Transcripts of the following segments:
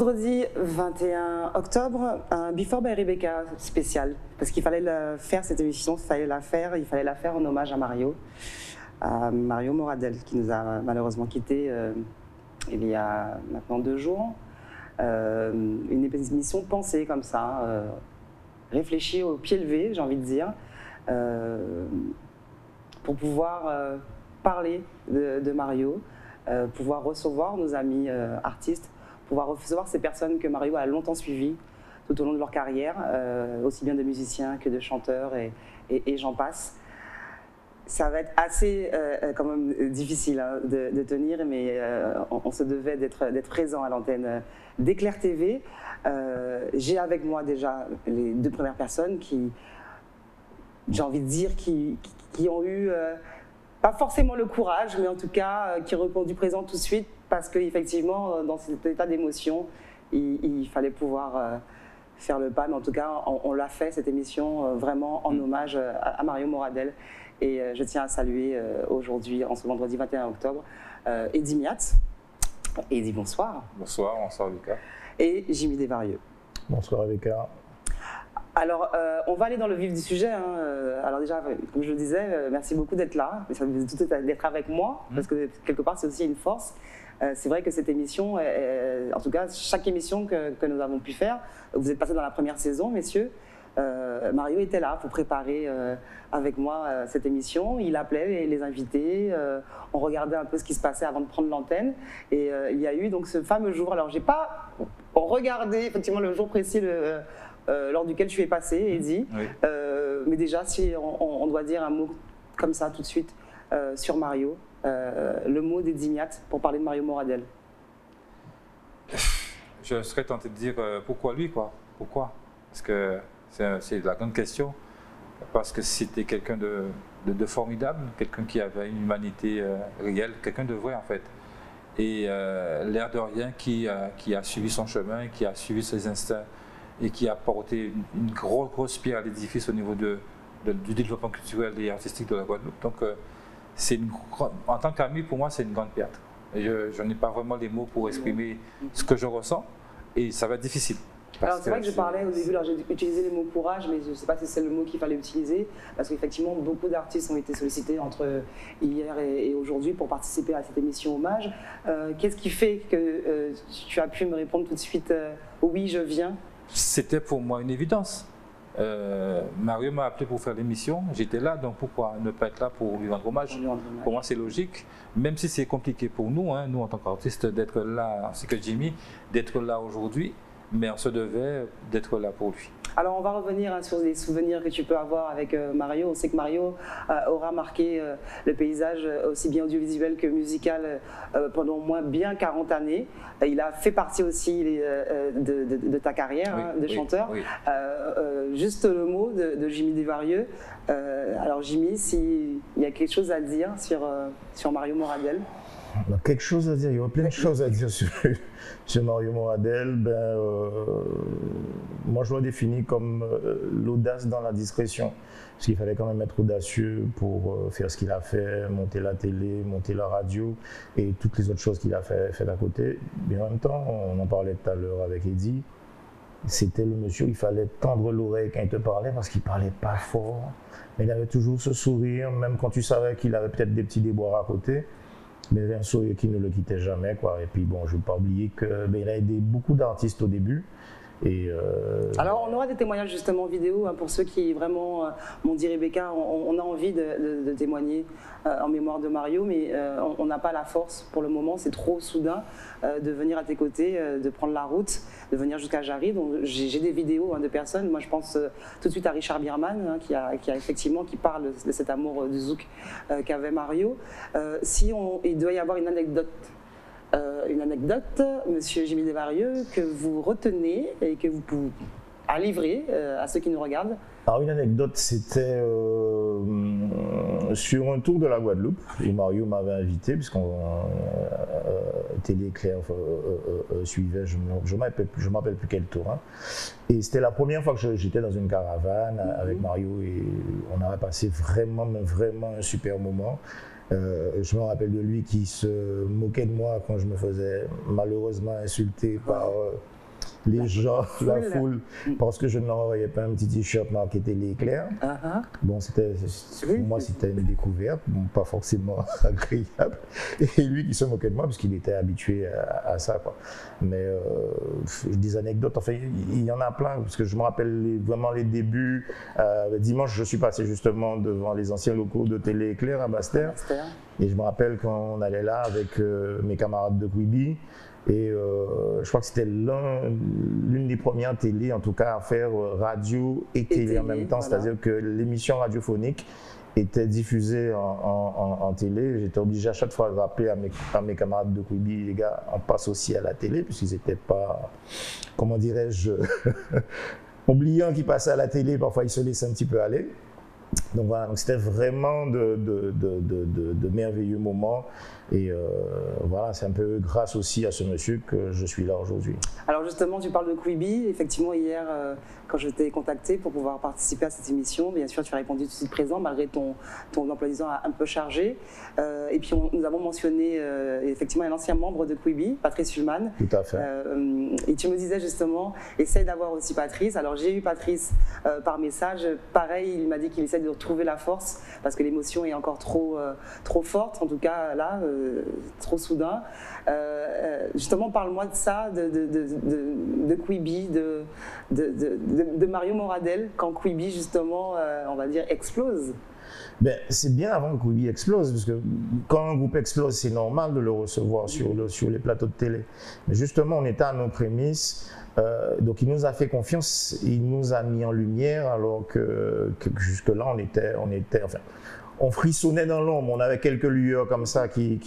Vendredi 21 octobre, un Before by Rebecca spécial, parce qu'il fallait faire cette émission, il fallait la faire en hommage à Mario Moradel, qui nous a malheureusement quittés il y a maintenant 2 jours. Une émission pensée comme ça, réfléchie au pied levé, j'ai envie de dire, pour pouvoir parler de Mario, pouvoir recevoir nos amis artistes, pouvoir recevoir ces personnes que Mario a longtemps suivies tout au long de leur carrière, aussi bien de musiciens que de chanteurs et j'en passe. Ça va être assez quand même difficile hein, de tenir, mais on se devait d'être présent à l'antenne d'Éclair TV. J'ai avec moi déjà les 2 premières personnes qui, j'ai envie de dire, qui ont eu, pas forcément le courage, mais en tout cas qui ont répondu présent tout de suite, parce qu'effectivement, dans cet état d'émotion, il fallait pouvoir faire le pas. Mais en tout cas, on l'a fait, cette émission, vraiment en hommage à Mario Moradel. Et je tiens à saluer aujourd'hui, en ce vendredi 21 octobre, Eddy Miat. Eddy, bonsoir. Bonsoir Rebecca. Et Jimmy Desvarieux. Bonsoir Rebecca. Alors, on va aller dans le vif du sujet. Hein. Alors déjà, comme je le disais, merci beaucoup d'être là, d'être avec moi, parce que quelque part, c'est aussi une force. C'est vrai que cette émission, en tout cas, chaque émission que nous avons pu faire, vous êtes passés dans la première saison, messieurs, Mario était là pour préparer avec moi cette émission. Il appelait les invités, on regardait un peu ce qui se passait avant de prendre l'antenne. Et il y a eu donc ce fameux jour, alors j'ai pas regardé effectivement le jour précis lors duquel je suis passé, Eddy, oui. Mais déjà si on doit dire un mot comme ça tout de suite sur Mario, le mot d'Eddy Miat pour parler de Mario Moradel. Je serais tenté de dire pourquoi lui, quoi. Pourquoi? Parce que c'est la grande question. Parce que c'était quelqu'un de formidable, quelqu'un qui avait une humanité réelle, quelqu'un de vrai en fait. Et l'air de rien qui a suivi son chemin, qui a suivi ses instincts et qui a porté une grosse pierre à l'édifice au niveau du développement culturel et artistique de la Guadeloupe. Donc, en tant qu'ami, pour moi, c'est une grande perte. Et je n'ai pas vraiment les mots pour exprimer ce que je ressens et ça va être difficile. Alors c'est vrai que je parlais au début, alors j'ai utilisé le mot courage, mais je ne sais pas si c'est le mot qu'il fallait utiliser, parce qu'effectivement beaucoup d'artistes ont été sollicités entre hier et aujourd'hui pour participer à cette émission hommage. Qu'est-ce qui fait que tu as pu me répondre tout de suite oui, je viens? C'était pour moi une évidence. Mario m'a appelé pour faire l'émission, j'étais là, donc pourquoi ne pas être là pour lui rendre hommage? Pour moi c'est logique, même si c'est compliqué pour nous, hein, nous en tant qu'artistes, d'être là, ainsi que Jimmy, d'être là aujourd'hui. Mais on se devait d'être là pour lui. Alors on va revenir hein, sur les souvenirs que tu peux avoir avec Mario. On sait que Mario aura marqué le paysage aussi bien audiovisuel que musical pendant au moins bien 40 années. Il a fait partie aussi de ta carrière oui, de chanteur. Oui. Juste le mot de Jimmy Desvarieux. Alors Jimmy, s'il y a quelque chose à dire sur Mario Moradel. Quelque chose à dire, il y a plein de choses à dire sur Mario Moradel. Moi je le définis comme l'audace dans la discrétion. Parce qu'il fallait quand même être audacieux pour faire ce qu'il a fait, monter la télé, monter la radio et toutes les autres choses qu'il a fait d'à côté. Mais en même temps, on en parlait tout à l'heure avec Eddy, c'était le monsieur, il fallait tendre l'oreille quand il te parlait parce qu'il ne parlait pas fort. Mais il avait toujours ce sourire, même quand tu savais qu'il avait peut-être des petits déboires à côté. Mais il avait un sourire qui ne le quittait jamais, quoi. Et puis bon, je ne veux pas oublier qu'il a aidé beaucoup d'artistes au début. Et alors on aura des témoignages justement vidéo hein, pour ceux qui vraiment m'ont dit Rebecca, on a envie de témoigner en mémoire de Mario, mais on n'a pas la force pour le moment, c'est trop soudain de venir à tes côtés, de prendre la route, de venir jusqu'à Jarry. Donc j'ai des vidéos hein, de personnes, moi je pense tout de suite à Richard Bierman hein, qui parle de cet amour du zouk qu'avait Mario. Il doit y avoir une anecdote, monsieur Jimmy Desvarieux, que vous retenez et que vous pouvez livrer à ceux qui nous regardent. Alors une anecdote, c'était sur un tour de la Guadeloupe, où Mario m'avait invité, puisqu'on Télé Éclair suivait, je ne m'appelle plus quel tour. Hein. Et c'était la première fois que j'étais dans une caravane avec Mario et on avait passé vraiment un super moment. Je me rappelle de lui qui se moquait de moi quand je me faisais malheureusement insulter par les gens, la foule, parce que je ne leur envoyais pas un petit t-shirt marqué Télé Éclair. Bon, pour moi, c'était une découverte, bon, pas forcément agréable. Et lui qui se moquait de moi, parce qu'il était habitué à ça, quoi. Mais des anecdotes, enfin, il y en a plein, parce que je me rappelle vraiment les débuts. Dimanche, je suis passé justement devant les anciens locaux de Télé Éclair à Basse-Terre. Et je me rappelle quand on allait là avec mes camarades de Quibi. Et je crois que c'était l'une des premières télés, en tout cas, à faire radio et télé en même temps. Voilà. C'est-à-dire que l'émission radiophonique était diffusée en télé. J'étais obligé à chaque fois de rappeler à mes camarades de Quibi, les gars, on passe aussi à la télé, puisqu'ils n'étaient pas, comment dirais-je, oubliant qu'ils passaient à la télé, parfois ils se laissaient un petit peu aller. Donc voilà, c'était vraiment de merveilleux moments. Et voilà, c'est un peu grâce aussi à ce monsieur que je suis là aujourd'hui. Alors justement, tu parles de Quibi. Effectivement, hier, quand je t'ai contacté pour pouvoir participer à cette émission, bien sûr, tu as répondu tout de suite présent, malgré ton emploi du temps un peu chargé. Et puis, nous avons mentionné effectivement un ancien membre de Quibi, Patrice Ullmann. Tout à fait. Et tu me disais justement, essaye d'avoir aussi Patrice. Alors, j'ai eu Patrice par message. Pareil, il m'a dit qu'il essaie de retrouver la force, parce que l'émotion est encore trop forte, en tout cas là, trop soudain. Justement, parle-moi de ça, de Quibi, de Mario Moradel, quand Quibi, justement, on va dire, explose. Ben, c'est bien avant que Quibi explose, parce que quand un groupe explose, c'est normal de le recevoir sur les plateaux de télé. Mais justement, on était à nos prémices. Donc il nous a fait confiance, il nous a mis en lumière, alors que jusque-là, enfin, on frissonnait dans l'ombre, on avait quelques lueurs comme ça qui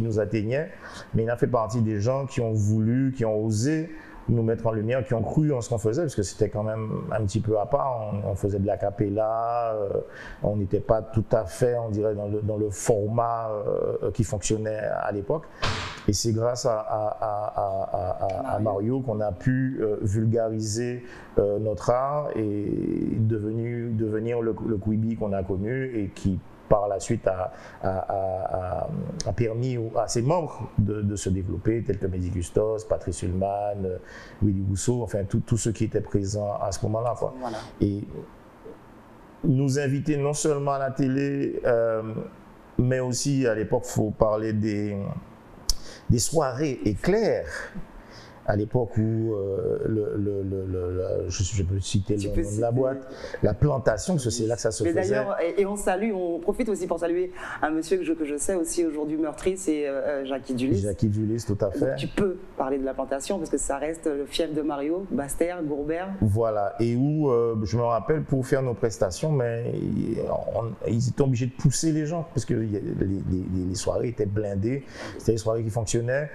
nous atteignaient, mais il a fait partie des gens qui ont voulu, qui ont osé nous mettre en lumière, qui ont cru en ce qu'on faisait, parce que c'était quand même un petit peu à part. On faisait de la cappella, on n'était pas tout à fait, on dirait, dans le format qui fonctionnait à l'époque. Et c'est grâce à Mario qu'on a pu vulgariser notre art et devenir le Quibi qu'on a connu et qui, par la suite, a permis à ses membres de se développer, tels que Mehdi Gustos, Patrice Ullmann, Willy Rousseau, enfin tous ceux qui étaient présents à ce moment-là. Voilà. Et nous inviter non seulement à la télé, mais aussi, à l'époque, il faut parler des soirées éclairs. À l'époque où, je peux citer le nom de la boîte, la plantation, parce que c'est là que ça se faisait. D'ailleurs, et on profite aussi pour saluer un monsieur que je sais aussi aujourd'hui meurtri, c'est Jackie Dulis. Jackie Dulis, tout à fait. Donc, tu peux parler de la plantation, parce que ça reste le fief de Mario, Basse-Terre, Gourbert. Voilà, et où, je me rappelle, pour faire nos prestations, mais ils étaient obligés de pousser les gens, parce que les soirées étaient blindées, c'était des soirées qui fonctionnaient,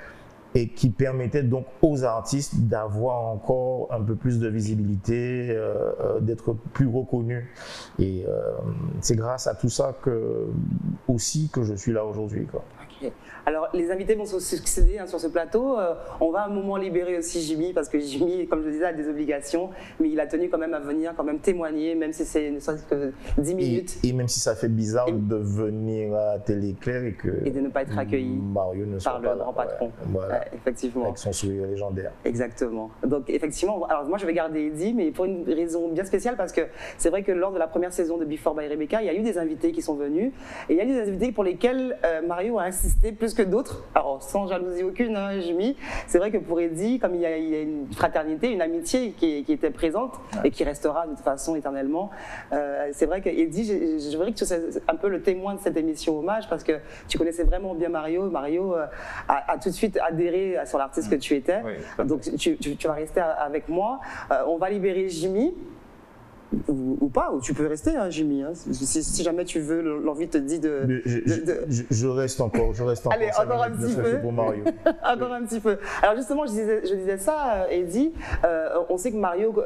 et qui permettait donc aux artistes d'avoir encore un peu plus de visibilité, d'être plus reconnus. Et c'est grâce à tout ça aussi que je suis là aujourd'hui. Okay. Alors, les invités vont se succéder sur ce plateau. On va à un moment libérer aussi Jimmy, parce que Jimmy, comme je le disais, a des obligations, mais il a tenu quand même à venir témoigner, même si c'est ne serait-ce que 10 minutes. Et même si ça fait bizarre de venir à Télé Éclair et de ne pas être accueilli Mario ne soit par pas le grand patron. Voilà. Effectivement. Avec son sourire légendaire. Exactement. Donc, effectivement, alors moi je vais garder Eddie, mais pour une raison bien spéciale, parce que c'est vrai que lors de la première saison de Before by Rebecca, il y a eu des invités qui sont venus, et il y a eu des invités pour lesquels Mario a insisté plus que d'autres. Alors, sans jalousie aucune, hein, Jimmy, c'est vrai que pour Eddie, comme il y a une fraternité, une amitié qui était présente et qui restera de toute façon éternellement, c'est vrai que Eddie, je voudrais que tu sois un peu le témoin de cette émission hommage, parce que tu connaissais vraiment bien Mario. Mario a tout de suite adhéré sur l'artiste que tu étais. Oui, donc tu vas rester avec moi. On va libérer Jimmy. Ou pas, ou tu peux rester, hein, Jimmy. Hein, si jamais tu veux, l'envie te dit de. Je reste encore. Allez, encore un petit peu. Pour Mario. Encore un petit peu. Alors justement, je disais ça, Eddie. On sait que Mario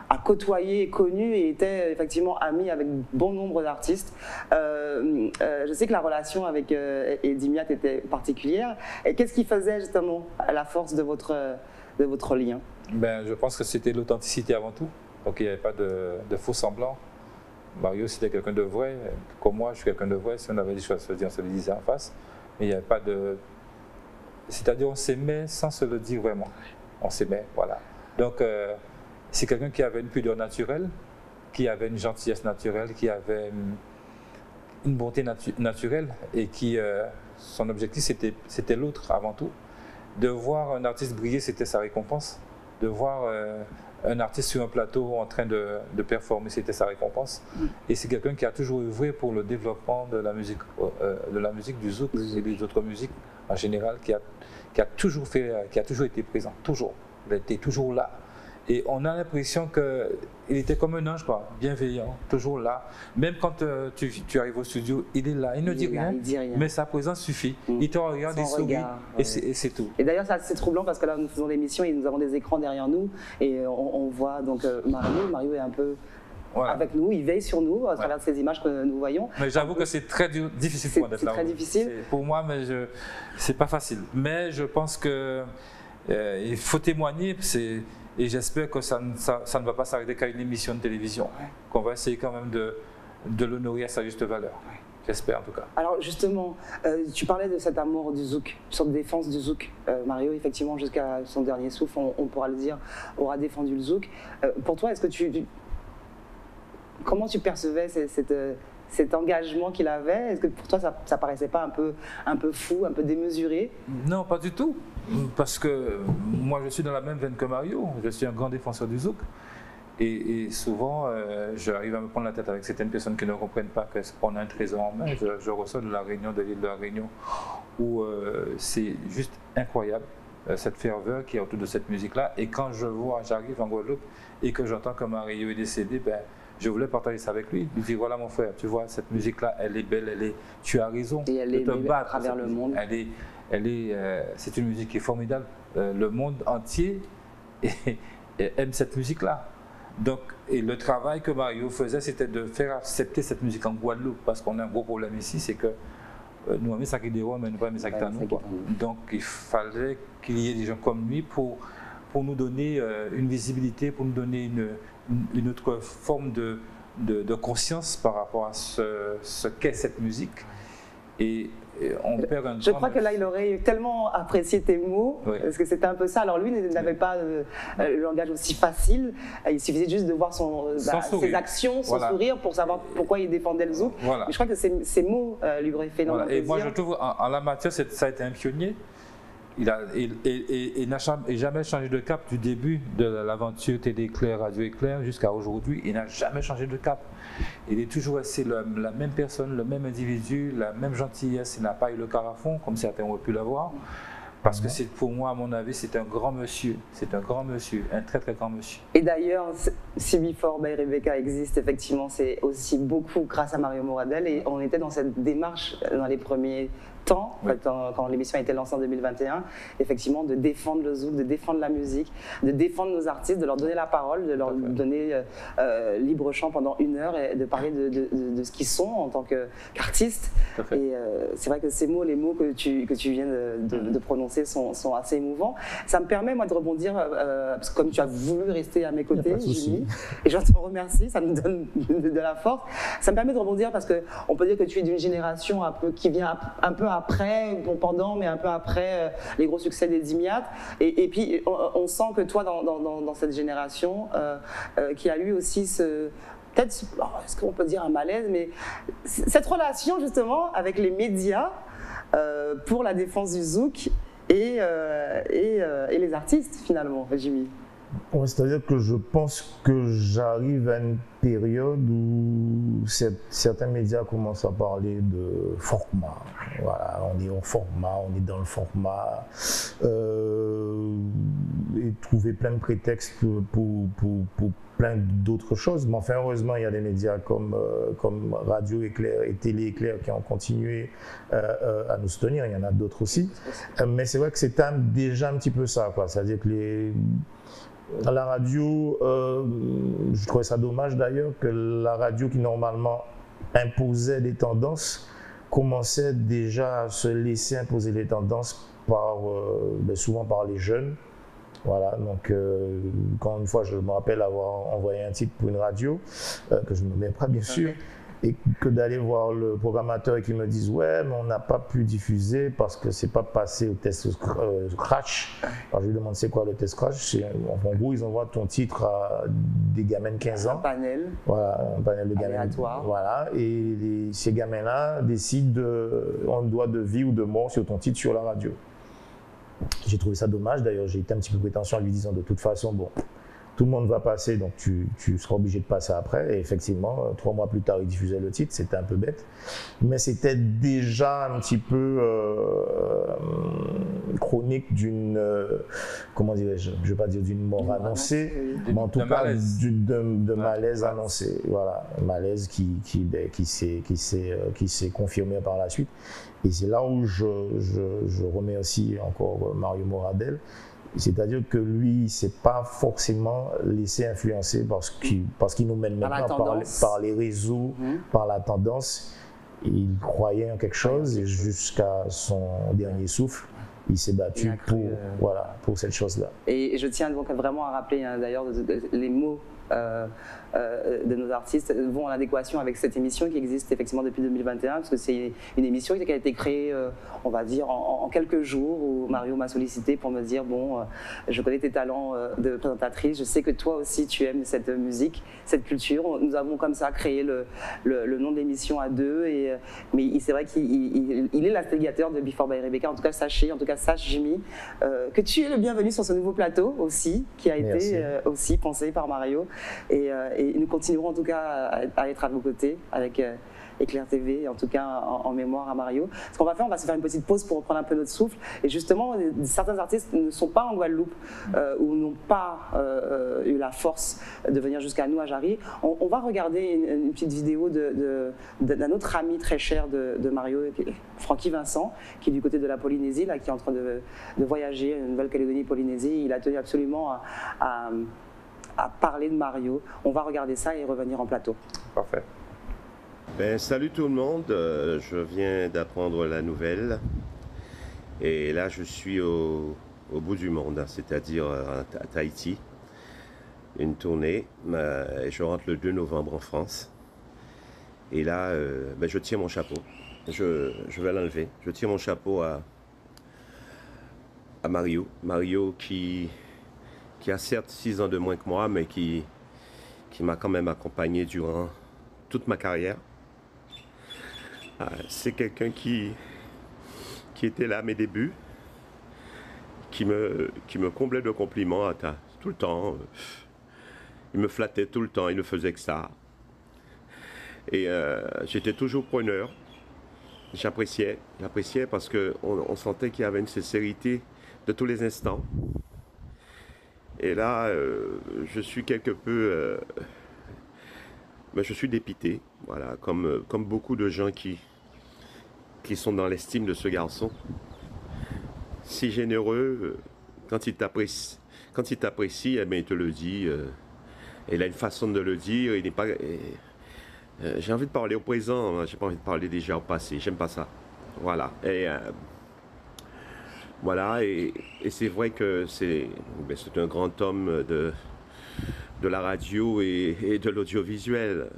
a côtoyé, connu et était effectivement ami avec bon nombre d'artistes. Je sais que la relation avec Eddie Miat était particulière. Et qu'est-ce qui faisait justement la force de votre lien? Je pense que c'était l'authenticité avant tout. Donc il n'y avait pas de faux semblants. Mario, c'était quelqu'un de vrai. Comme moi, je suis quelqu'un de vrai. Si on avait des choses à se dire, on se les disait en face. Mais il n'y avait pas de... C'est-à-dire, on s'aimait sans se le dire vraiment. On s'aimait, voilà. Donc, c'est quelqu'un qui avait une pudeur naturelle, qui avait une gentillesse naturelle, qui avait une bonté naturelle et qui, son objectif, c'était l'autre avant tout. De voir un artiste briller, c'était sa récompense. De voir un artiste sur un plateau en train de performer, c'était sa récompense. Et c'est quelqu'un qui a toujours œuvré pour le développement de la musique du zouk et des autres musiques en général, qui a toujours été présent, toujours. Il a été toujours là. Et on a l'impression qu'il était comme un ange, quoi, bienveillant, toujours là. Même quand tu arrives au studio, il est là, il ne dit rien, mais sa présence suffit. Il te regarde, il sourit, et c'est tout. Et d'ailleurs, c'est troublant parce que là, nous faisons l'émission et nous avons des écrans derrière nous et on voit donc Mario est un peu avec nous, il veille sur nous à travers ces images que nous voyons. Mais j'avoue que c'est très difficile pour moi d'être là. C'est très difficile. Pour moi, mais c'est pas facile. Mais je pense qu'il faut témoigner. Et j'espère que ça ne va pas s'arrêter qu'à une émission de télévision, qu'on va essayer quand même de l'honorer à sa juste valeur. J'espère en tout cas. Alors justement, tu parlais de cet amour du zouk, cette défense du zouk. Mario, effectivement, jusqu'à son dernier souffle, on pourra le dire, aura défendu le zouk. Pour toi, est-ce que comment tu percevais cet engagement qu'il avait? Est-ce que pour toi, ça paraissait pas un peu fou, un peu démesuré? Non, pas du tout. Parce que moi, je suis dans la même veine que Mario. Je suis un grand défenseur du zouk. Et souvent, j'arrive à me prendre la tête avec certaines personnes qui ne comprennent pas qu'on a un trésor en main. Je ressors de la Réunion, de l'île de la Réunion, où c'est juste incroyable, cette ferveur qui est autour de cette musique-là. Et quand j'arrive en Guadeloupe et que j'entends que Mario est décédé, je voulais partager ça avec lui. Lui dire, voilà mon frère, tu vois, cette musique-là, elle est belle, tu as raison et elle de est te battre à travers le monde. C'est une musique qui est formidable. Le monde entier aime cette musique-là. Donc, et le travail que Mario faisait, c'était de faire accepter cette musique en Guadeloupe, parce qu'on a un gros problème ici, c'est que nous avons ça qui déroule, mais nous pas ça qui nous. Donc, il fallait qu'il y ait des gens comme lui pour nous donner une visibilité, pour nous donner une autre forme de conscience par rapport à ce qu'est cette musique. Et on perd un Je crois que là, il aurait tellement apprécié tes mots, parce que c'était un peu ça. Alors lui n'avait pas le langage aussi facile, il suffisait juste de voir ses actions, son sourire, pour savoir pourquoi il défendait le zouk. Voilà. Et je crois que ces mots lui auraient fait énormément plaisir. Et moi, je trouve, en la matière, ça a été un pionnier. Il n'a jamais changé de cap du début de l'aventure Télé Éclair, Radio Éclair jusqu'à aujourd'hui. Il n'a jamais changé de cap. Il est toujours resté la même personne, le même individu, la même gentillesse. Il n'a pas eu le carafon comme certains auraient pu l'avoir. Parce que pour moi, à mon avis, c'est un grand monsieur. C'est un grand monsieur, un très très grand monsieur. Et d'ailleurs, si Before by Rebecca existe, effectivement, c'est aussi beaucoup grâce à Mario Moradel. Et on était dans cette démarche dans les premiers temps, quand l'émission a été lancée en 2021, effectivement, de défendre le zouk, de défendre la musique, de défendre nos artistes, de leur donner la parole, de leur donner libre champ pendant 1 heure et de parler de ce qu'ils sont en tant qu'artistes. Et c'est vrai que les mots que tu viens de prononcer sont assez émouvants. Ça me permet, moi, de rebondir, parce que comme tu as voulu rester à mes côtés, Jimmy, et je te remercie, ça me donne de la force. Ça me permet de rebondir parce qu'on peut dire que tu es d'une génération qui vient un peu après, pendant, mais un peu après les gros succès des Dimiat. Et puis, on sent que toi, dans cette génération, qui a eu aussi peut-être, est-ce qu'on peut dire un malaise, mais cette relation justement avec les médias pour la défense du zouk et les artistes finalement, Jimmy. C'est-à-dire que je pense que j'arrive à une période où certains médias commencent à parler de format. Voilà, on est en format, on est dans le format, et trouver plein de prétextes pour plein d'autres choses. Mais enfin, heureusement, il y a des médias comme Radio Éclair et Télé Éclair qui ont continué à nous soutenir. Il y en a d'autres aussi. Mais c'est vrai que c'est déjà un petit peu ça, quoi. C'est-à-dire que à la radio, je trouvais ça dommage d'ailleurs que la radio qui normalement imposait des tendances commençait déjà à se laisser imposer les tendances souvent par les jeunes Voilà, donc quand une fois je me rappelle avoir envoyé un titre pour une radio, que je ne me mets pas bien sûr, et que d'aller voir le programmateur et qu'il me dise ouais mais on n'a pas pu diffuser parce que c'est pas passé au test crash. Alors je lui demande c'est quoi le test crash, en gros ils envoient ton titre à des gamins de 15 ans. Un panel. Voilà, un panel de gamins. Aléatoire. Voilà, et ces gamins-là décident on doit de vie ou de mort sur ton titre sur la radio. J'ai trouvé ça dommage, d'ailleurs j'ai été un petit peu prétentieux en lui disant de toute façon bon, tout le monde va passer donc tu seras obligé de passer après, et effectivement 3 mois plus tard il diffusait le titre, c'était un peu bête, mais c'était déjà un petit peu chronique d'une, comment dirais-je, je ne vais pas dire d'une mort annoncée, mais en tout cas de malaise annoncé, voilà, malaise qui s'est confirmé par la suite. Et c'est là où je remercie encore Mario Moradel, c'est-à-dire que lui, il ne s'est pas forcément laissé influencer parce qu'il nous mène maintenant par les réseaux, par la tendance. Il croyait en quelque chose et jusqu'à son dernier souffle, il s'est battu pour cette chose-là. Et je tiens donc vraiment à rappeler d'ailleurs les mots de nos artistes vont en adéquation avec cette émission qui existe effectivement depuis 2021, parce que c'est une émission qui a été créée, on va dire, en quelques jours, où Mario m'a sollicité pour me dire bon, je connais tes talents de présentatrice, je sais que toi aussi tu aimes cette musique, cette culture. Nous avons comme ça créé le nom de l'émission à deux, mais c'est vrai qu'il est l'instigateur de Before by Rebecca. En tout cas, sache Jimmy, que tu es le bienvenu sur ce nouveau plateau aussi, qui a été aussi pensé par Mario. Et nous continuerons en tout cas à être à vos côtés avec Éclair TV, en tout cas en mémoire à Mario. Ce qu'on va faire, on va se faire une petite pause pour reprendre un peu notre souffle. Et justement, certains artistes ne sont pas en Guadeloupe ou n'ont pas eu la force de venir jusqu'à nous à Jarry. On va regarder une petite vidéo d'un autre ami très cher de Mario, Francky Vincent, qui est du côté de la Polynésie, là, qui est en train de voyager, Nouvelle-Calédonie, Polynésie. Il a tenu absolument à parler de Mario. On va regarder ça et revenir en plateau. Parfait. Ben, salut tout le monde, je viens d'apprendre la nouvelle et là je suis au bout du monde, c'est-à-dire à Tahiti, une tournée, et je rentre le 2 novembre en France et là ben, je tire mon chapeau, je vais l'enlever, je tire mon chapeau à Mario qui a certes 6 ans de moins que moi, mais qui m'a quand même accompagné durant toute ma carrière. C'est quelqu'un qui était là à mes débuts, qui me comblait de compliments tout le temps. Il me flattait tout le temps, il ne faisait que ça. Et j'étais toujours preneur. J'appréciais parce qu'on sentait qu'il y avait une sincérité de tous les instants. Et là, je suis quelque peu... mais je suis dépité, voilà, comme beaucoup de gens qui sont dans l'estime de ce garçon. Si généreux, quand il t'apprécie, eh bien, il te le dit. Et il a une façon de le dire. Il n'est pas... j'ai envie de parler au présent, j'ai pas envie de parler déjà au passé. J'aime pas ça. Voilà. Et... voilà, et c'est vrai que c'est un grand homme de la radio et de l'audiovisuel.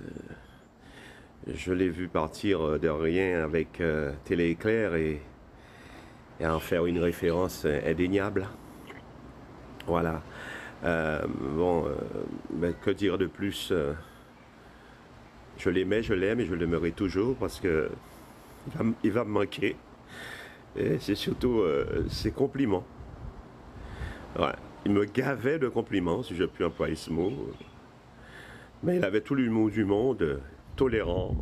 Je l'ai vu partir de rien avec Télé Éclair et en faire une référence indéniable. Voilà. Que dire de plus? Je l'aimais, je l'aime et je l'aimerai toujours parce que il va me manquer. Et c'est surtout ses compliments. Ouais. Il me gavait de compliments, si je puis employer ce mot. Mais il avait tout l'humour du monde, tolérant,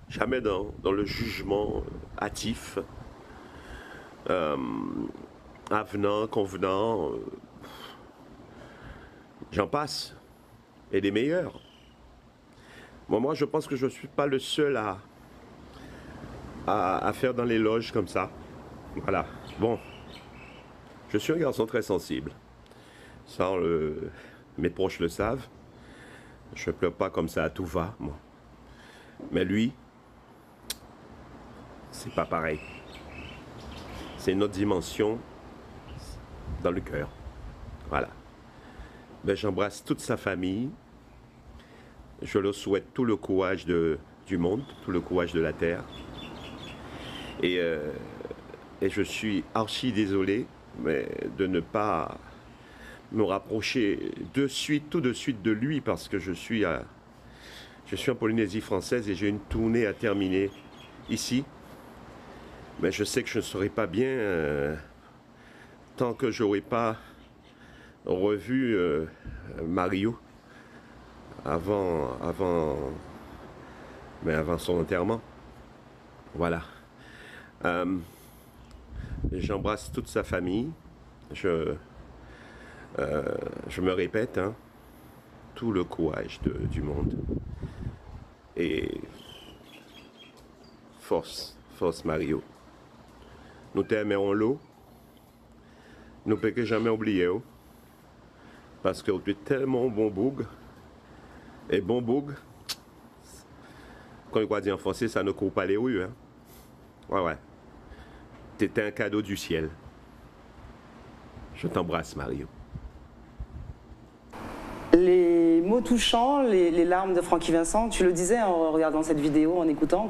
jamais dans le jugement hâtif, avenant, convenant, j'en passe, et des meilleurs. Moi, je pense que je ne suis pas le seul à faire dans les loges comme ça. Voilà. Bon, je suis un garçon très sensible. Ça, mes proches le savent. Je ne pleure pas comme ça à tout va, moi. Mais lui, c'est pas pareil. C'est une autre dimension dans le cœur. Voilà. Ben, j'embrasse toute sa famille. Je leur souhaite tout le courage du monde, tout le courage de la terre. Et je suis archi désolé de ne pas me rapprocher tout de suite de lui parce que je suis en Polynésie française et j'ai une tournée à terminer ici. Mais je sais que je ne serai pas bien tant que je n'aurai pas revu Mario avant son enterrement. Voilà. J'embrasse toute sa famille. Je me répète, hein, tout le courage du monde. Et force Mario. Nous t'aimerons l'eau. Nous ne pouvons jamais oublier. Parce que tu es tellement bon boug. Et bon boug, quand on dit en français, ça ne court pas les rues. Hein. Ouais. T'étais un cadeau du ciel. Je t'embrasse, Mario. Les mots touchants, les larmes de Francky Vincent, tu le disais en regardant cette vidéo, en écoutant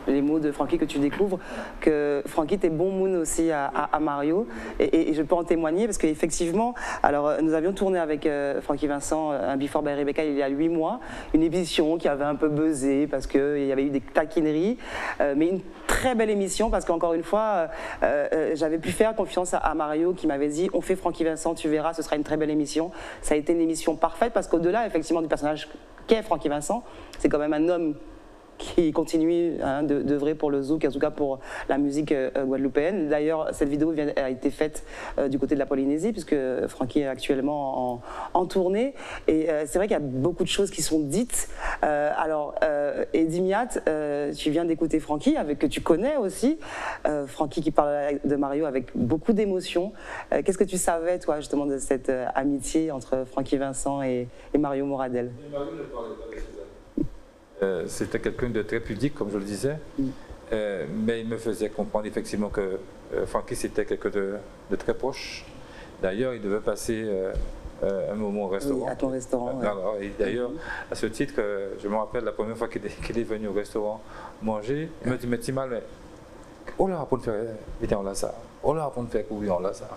les mots de Francky que tu découvres, que Francky était bon moon aussi à Mario, et je peux en témoigner parce qu'effectivement, alors nous avions tourné avec Francky Vincent un Before by Rebecca il y a 8 mois, une émission qui avait un peu buzzé parce qu'il y avait eu des taquineries, mais une très belle émission parce qu'encore une fois, j'avais pu faire confiance à Mario qui m'avait dit on fait Francky Vincent, tu verras, ce sera une très belle émission. Ça a été une émission parfaite parce qu'au-delà effectivement du personnage qu'est Francky Vincent, c'est quand même un homme qui continue d'œuvrer pour le zouk, en tout cas pour la musique guadeloupéenne. D'ailleurs, cette vidéo a été faite du côté de la Polynésie, puisque Francky est actuellement en tournée. Et c'est vrai qu'il y a beaucoup de choses qui sont dites. Alors, Eddy Miat, tu viens d'écouter Francky, que tu connais aussi. Francky qui parle de Mario avec beaucoup d'émotion. Qu'est-ce que tu savais, toi, justement, de cette amitié entre Francky Vincent et Mario Moradel? C'était quelqu'un de très pudique, comme je le disais, mais il me faisait comprendre effectivement que Francky c'était quelqu'un de très proche. D'ailleurs, il devait passer un moment au restaurant. Oui, à ton restaurant. Et d'ailleurs, à ce titre, je me rappelle la première fois qu'il est venu au restaurant manger, il me dit, mais Timal, on leur apprend de faire, viens, on l'a ça. On leur apprend de faire courir, on l'a ça.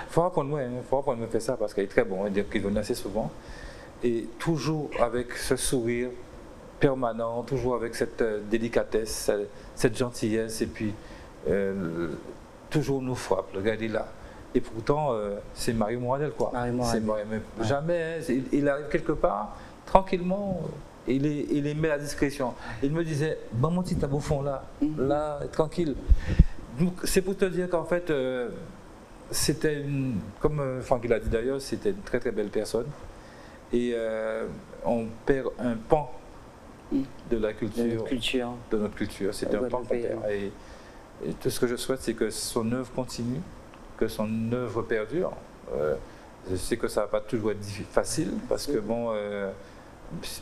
Il faut apprendre à me faire ça parce qu'il est très bon, il venait assez souvent. Et toujours avec ce sourire permanent, toujours avec cette délicatesse, cette gentillesse, et puis toujours nous frappe, regardez là. Et pourtant, c'est Mario Moradel, quoi. Jamais, il arrive quelque part, tranquillement, il met la discrétion. Il me disait, bon, mon petit tabou fond là, tranquille. C'est pour te dire qu'en fait, c'était, comme Franck l'a dit d'ailleurs, c'était une très très belle personne. Et on perd un pan de la culture, de notre culture. C'est un pan qu'on perd. Et tout ce que je souhaite, c'est que son œuvre continue, que son œuvre perdure. Je sais que ça ne va pas toujours être facile, parce que bon,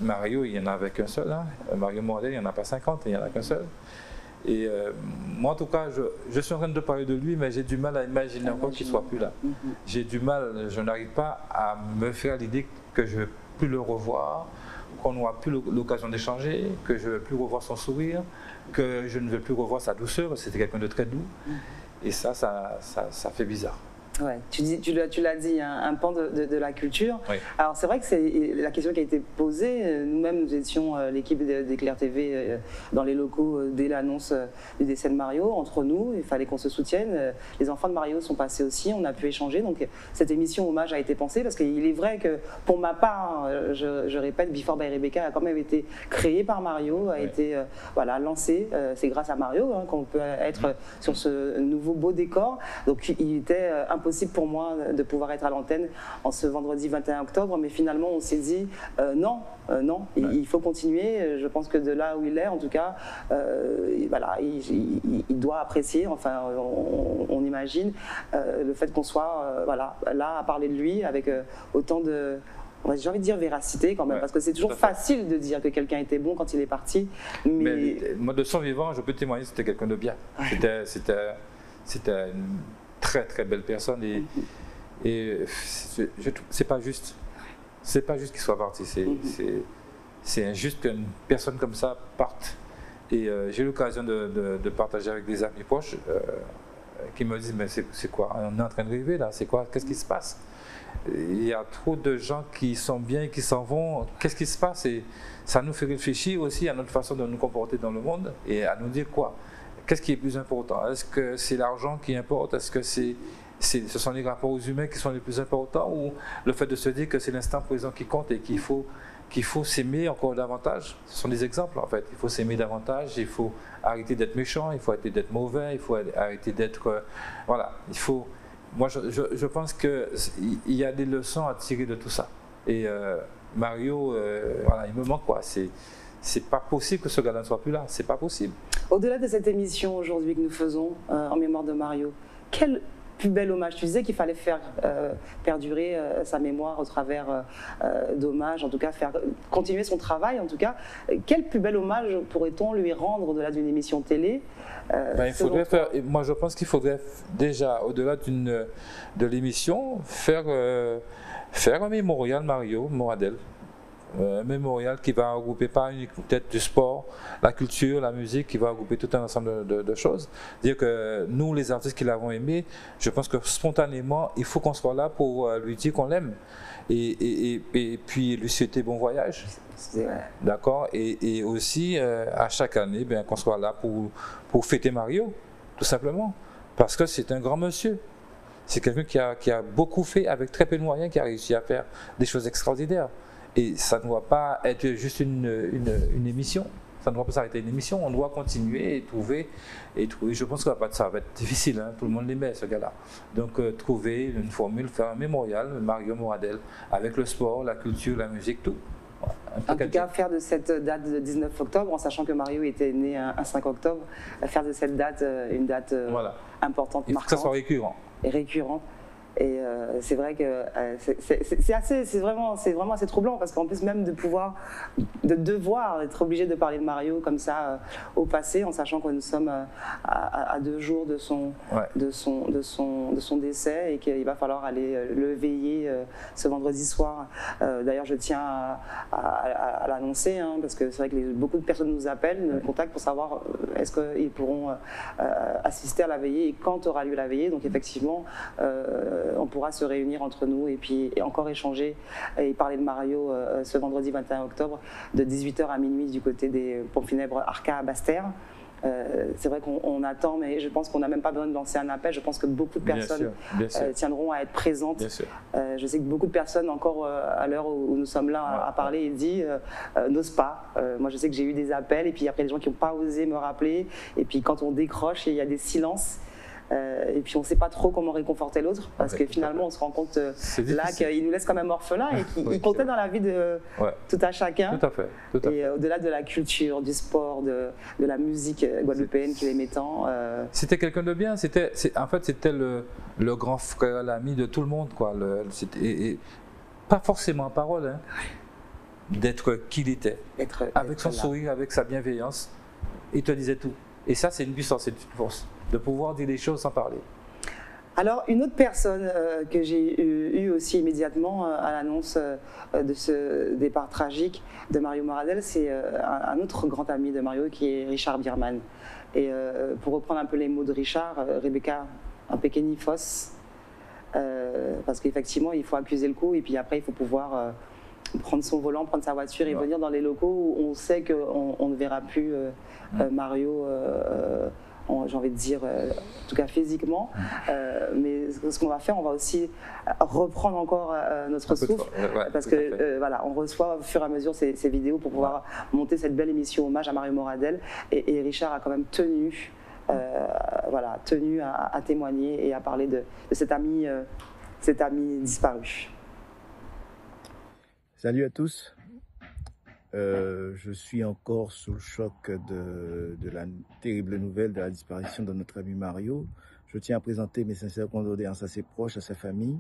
Mario, il n'y en avait qu'un seul. Hein. Mario Moradel, il n'y en a pas 50, il n'y en a qu'un seul. Et moi, en tout cas, je suis en train de parler de lui, mais j'ai du mal à imaginer encore qu'il ne soit plus là. J'ai du mal, je n'arrive pas à me faire l'idée que je ne vais plus le revoir, qu'on n'aura plus l'occasion d'échanger, que je ne vais plus revoir son sourire, que je ne vais plus revoir sa douceur. C'était quelqu'un de très doux. Et ça fait bizarre. Ouais, tu l'as dit, un pan de la culture. Oui. Alors c'est vrai que c'est la question qui a été posée. Nous-mêmes, nous étions l'équipe d'Éclair TV dans les locaux dès l'annonce du décès de Mario. Entre nous, il fallait qu'on se soutienne. Les enfants de Mario sont passés aussi, on a pu échanger. Donc cette émission hommage a été pensée parce qu'il est vrai que pour ma part, je répète, Before by Rebecca a quand même été créé par Mario, a été lancé. C'est grâce à Mario qu'on peut être sur ce nouveau beau décor. Donc il était impossible pour moi de pouvoir être à l'antenne en ce vendredi 21 octobre, mais finalement on s'est dit non, il faut continuer. Je pense que de là où il est, en tout cas, il doit apprécier, enfin on imagine, le fait qu'on soit là à parler de lui avec autant de... J'ai envie de dire véracité quand même, parce que c'est toujours facile de dire que quelqu'un était bon quand il est parti. Mais moi, de son vivant, je peux témoigner que c'était quelqu'un de bien. C'était une très très belle personne Et c'est pas juste. C'est pas juste qu'il soit parti. C'est injuste qu'une personne comme ça parte. Et j'ai eu l'occasion de partager avec des amis proches qui me disent mais c'est quoi? On est en train de rêver là, c'est quoi? Qu'est-ce qui se passe? Il y a trop de gens qui sont bien et qui s'en vont. Qu'est-ce qui se passe? Et ça nous fait réfléchir aussi à notre façon de nous comporter dans le monde et à nous dire quoi? Qu'est-ce qui est plus important? Est-ce que c'est l'argent qui importe? Est-ce que ce sont les rapports aux humains qui sont les plus importants, ou le fait de se dire que c'est l'instant présent qui compte et qu'il faut s'aimer encore davantage? Ce sont des exemples en fait. Il faut s'aimer davantage, il faut arrêter d'être méchant, il faut arrêter d'être mauvais, il faut arrêter d'être... voilà, il faut... Moi je pense qu'il y a des leçons à tirer de tout ça. Et Mario, voilà, il me manque quoi. C'est pas possible que ce gars-là ne soit plus là, c'est pas possible. Au-delà de cette émission aujourd'hui que nous faisons en mémoire de Mario, quel plus bel hommage? Tu disais qu'il fallait faire perdurer sa mémoire au travers d'hommages, en tout cas faire continuer son travail en tout cas. Quel plus bel hommage pourrait-on lui rendre au-delà d'une émission télé? Il faudrait faire, moi je pense qu'il faudrait déjà, au-delà de l'émission, faire un mémorial Mario Moradel. Un mémorial qui va regrouper pas uniquement peut-être du sport, la culture, la musique, qui va regrouper tout un ensemble de choses. Dire que nous, les artistes qui l'avons aimé, je pense que spontanément, il faut qu'on soit là pour lui dire qu'on l'aime et puis lui souhaiter bon voyage. D'accord. Et aussi, à chaque année, qu'on soit là pour fêter Mario, tout simplement. Parce que c'est un grand monsieur. C'est quelqu'un qui a beaucoup fait avec très peu de moyens, qui a réussi à faire des choses extraordinaires. Et ça ne doit pas être juste une émission, ça ne doit pas s'arrêter une émission, on doit continuer et trouver. Je pense que ça va être difficile, hein. Tout le monde l'aimait ce gars-là. Donc trouver une formule, faire un mémorial, Mario Moradel, avec le sport, la culture, la musique, tout. En tout cas, faire de cette date de 19 octobre, en sachant que Mario était né un 5 octobre, faire de cette date une date importante, il faut que ça soit récurrent. Et récurrente. Et c'est vrai que c'est vraiment assez troublant, parce qu'en plus même de devoir être obligé de parler de Mario comme ça au passé, en sachant que nous sommes à 2 jours de son décès, et qu'il va falloir aller le veiller ce vendredi soir. D'ailleurs, je tiens à l'annoncer, hein, parce que c'est vrai que beaucoup de personnes nous appellent, nous contactent pour savoir est-ce qu'ils pourront assister à la veillée et quand aura lieu la veillée. Donc effectivement, on pourra se réunir entre nous et puis encore échanger et parler de Mario ce vendredi 21 octobre de 18h à minuit du côté des pompes funèbres Arca à Basse-Terre. C'est vrai qu'on attend, mais je pense qu'on n'a même pas besoin de lancer un appel. Je pense que beaucoup de personnes tiendront à être présentes. Je sais que beaucoup de personnes, encore à l'heure où nous sommes là à parler et dit, n'osent pas. Moi, je sais que j'ai eu des appels, et puis après des gens qui n'ont pas osé me rappeler. Et puis quand on décroche, il y a des silences. Et puis on ne sait pas trop comment réconforter l'autre, parce que finalement on se rend compte là qu'il nous laisse quand même orphelins, et qu'il comptait dans la vie de tout à chacun. Tout à fait. Et au-delà de la culture, du sport, de la musique guadeloupéenne qu'il aimait tant. C'était quelqu'un de bien. En fait, c'était le grand frère, l'ami de tout le monde, quoi. Et pas forcément en parole, hein, d'être qui il était, avec son sourire, avec sa bienveillance. Il te disait tout. Et ça, c'est une puissance, c'est une force, de pouvoir dire des choses sans parler. Alors, une autre personne que j'ai eue aussi immédiatement à l'annonce de ce départ tragique de Mario Moradel, c'est un autre grand ami de Mario, qui est Richard Bierman. Et pour reprendre un peu les mots de Richard, Rebecca Impekenifos, parce qu'effectivement, il faut accuser le coup, et puis après, il faut pouvoir prendre son volant, prendre sa voiture et venir dans les locaux où on sait qu'on ne verra plus Mario, j'ai envie de dire, en tout cas physiquement. Mais ce qu'on va faire, on va aussi reprendre encore notre souffle, parce que voilà, on reçoit au fur et à mesure ces vidéos pour pouvoir monter cette belle émission hommage à Mario Moradel. Et Richard a quand même tenu à témoigner et à parler de cet ami disparu. Salut à tous. Je suis encore sous le choc de la terrible nouvelle de la disparition de notre ami Mario. Je tiens à présenter mes sincères condoléances à ses proches, à sa famille.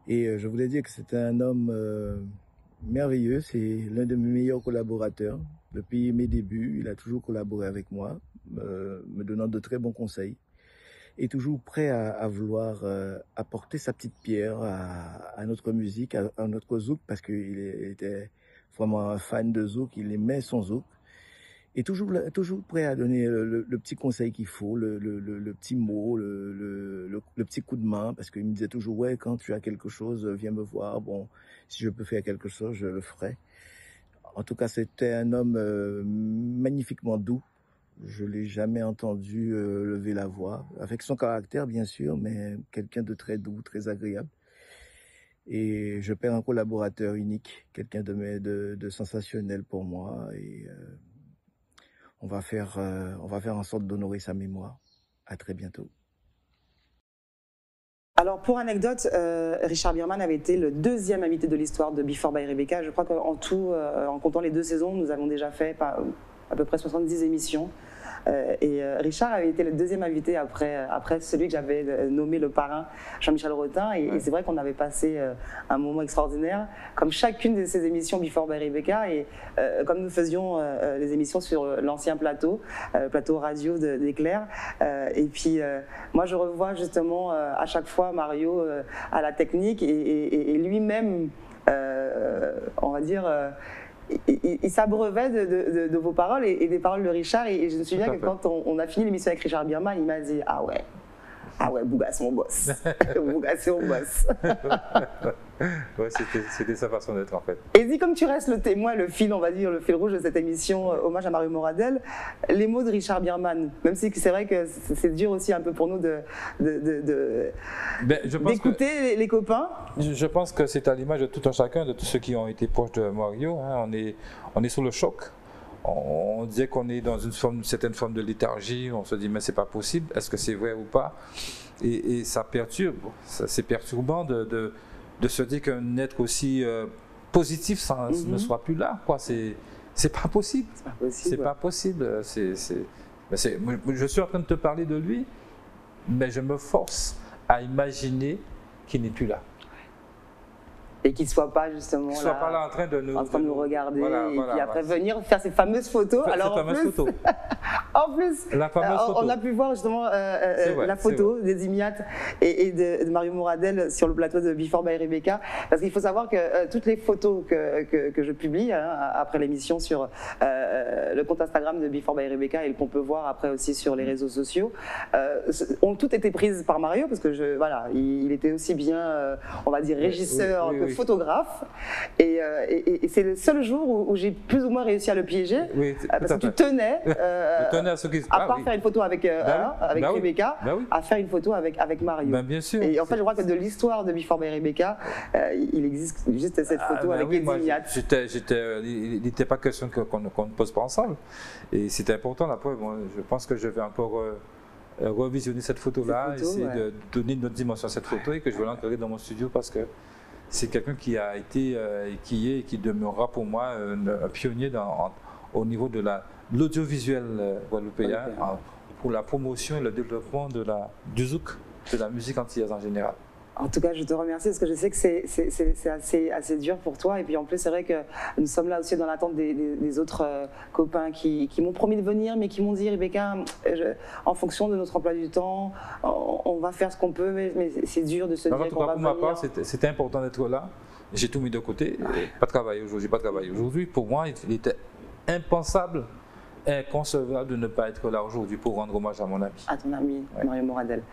Et je voulais dire que c'était un homme merveilleux. C'est l'un de mes meilleurs collaborateurs. Depuis mes débuts, il a toujours collaboré avec moi, me donnant de très bons conseils. est toujours prêt à vouloir apporter sa petite pierre à notre musique, à notre zouk, parce qu'il était vraiment un fan de zouk, il aimait son zouk. Et toujours prêt à donner le petit conseil qu'il faut, le petit mot, le petit coup de main, parce qu'il me disait toujours, ouais, quand tu as quelque chose, viens me voir, bon, si je peux faire quelque chose, je le ferai. En tout cas, c'était un homme magnifiquement doux. Je l'ai jamais entendu lever la voix, avec son caractère bien sûr, mais quelqu'un de très doux, très agréable. Et je perds un collaborateur unique, quelqu'un de sensationnel pour moi, et on va faire en sorte d'honorer sa mémoire. À très bientôt. Alors pour anecdote, Richard Biermann avait été le deuxième invité de l'histoire de Before by Rebecca. Je crois qu'en tout, en comptant les 2 saisons, nous avons déjà fait à peu près 70 émissions. Et Richard avait été le deuxième invité après celui que j'avais nommé le parrain, Jean-Michel Rotin. Et c'est vrai qu'on avait passé un moment extraordinaire, comme chacune de ces émissions Before by Rebecca. Et comme nous faisions les émissions sur l'ancien plateau radio d'Éclair. Et puis moi je revois justement à chaque fois Mario à la technique et lui-même, on va dire... il s'abreuvait de vos paroles et des paroles de Richard. Et je me souviens que quand on a fini l'émission avec Richard Biermann, il m'a dit ah ouais, Bouga c'est mon boss. Bouga c'est mon boss. Ouais, c'était sa façon d'être en fait. Et dis, comme tu restes le témoin, le fil, on va dire, le fil rouge de cette émission hommage à Mario Moradel, les mots de Richard Biermann, même si c'est vrai que c'est dur aussi un peu pour nous d'écouter les copains. Je pense que c'est à l'image de tout un chacun, de tous ceux qui ont été proches de Mario. Hein. On est sous le choc. On disait qu'on est dans une certaine forme de léthargie. On se dit mais c'est pas possible. Est-ce que c'est vrai ou pas? Et ça perturbe. C'est perturbant de se dire qu'un être aussi positif ne soit plus là. C'est pas possible. C'est pas possible. Je suis en train de te parler de lui, mais je me force à imaginer qu'il n'est plus là. Et qu'il ne soit pas justement là, en train de nous regarder puis après venir faire ces fameuses photos. Alors en plus, on a pu voir justement la photo des Imiat et de Mario Moradel sur le plateau de Before by Rebecca, parce qu'il faut savoir que toutes les photos que je publie après l'émission sur le compte Instagram de Before by Rebecca et qu'on peut voir après aussi sur les réseaux sociaux, ont toutes été prises par Mario, parce que il était aussi bien, on va dire, régisseur que photographe, et c'est le seul jour où j'ai plus ou moins réussi à le piéger, parce que tu tenais à part faire une photo avec Rebecca, à faire une photo avec Mario. Bien sûr. Et en fait je crois que de l'histoire de Before by Rebecca, il existe juste cette photo avec Eddie Miat. Il n'était pas question qu'on ne pose pas ensemble, et c'était important. La preuve, je pense que je vais encore revisionner cette photo-là, essayer de donner une autre dimension à cette photo, et que je vais l'encadrer dans mon studio, parce que c'est quelqu'un qui a été, qui est et qui demeurera pour moi un pionnier au niveau de l'audiovisuel guadeloupéen pour la promotion et le développement du zouk, de la musique antillaise en général. En tout cas, je te remercie, parce que je sais que c'est assez dur pour toi. Et puis en plus, c'est vrai que nous sommes là aussi dans l'attente des autres copains qui m'ont promis de venir, mais qui m'ont dit, Rebecca, en fonction de notre emploi du temps, on va faire ce qu'on peut, mais c'est dur de se dire qu'on va venir. Pour ma part, c'était important d'être là. J'ai tout mis de côté, pas travailler aujourd'hui. Pour moi, il était impensable, inconcevable de ne pas être là aujourd'hui pour rendre hommage à mon ami. À ton ami, Mario Moradel.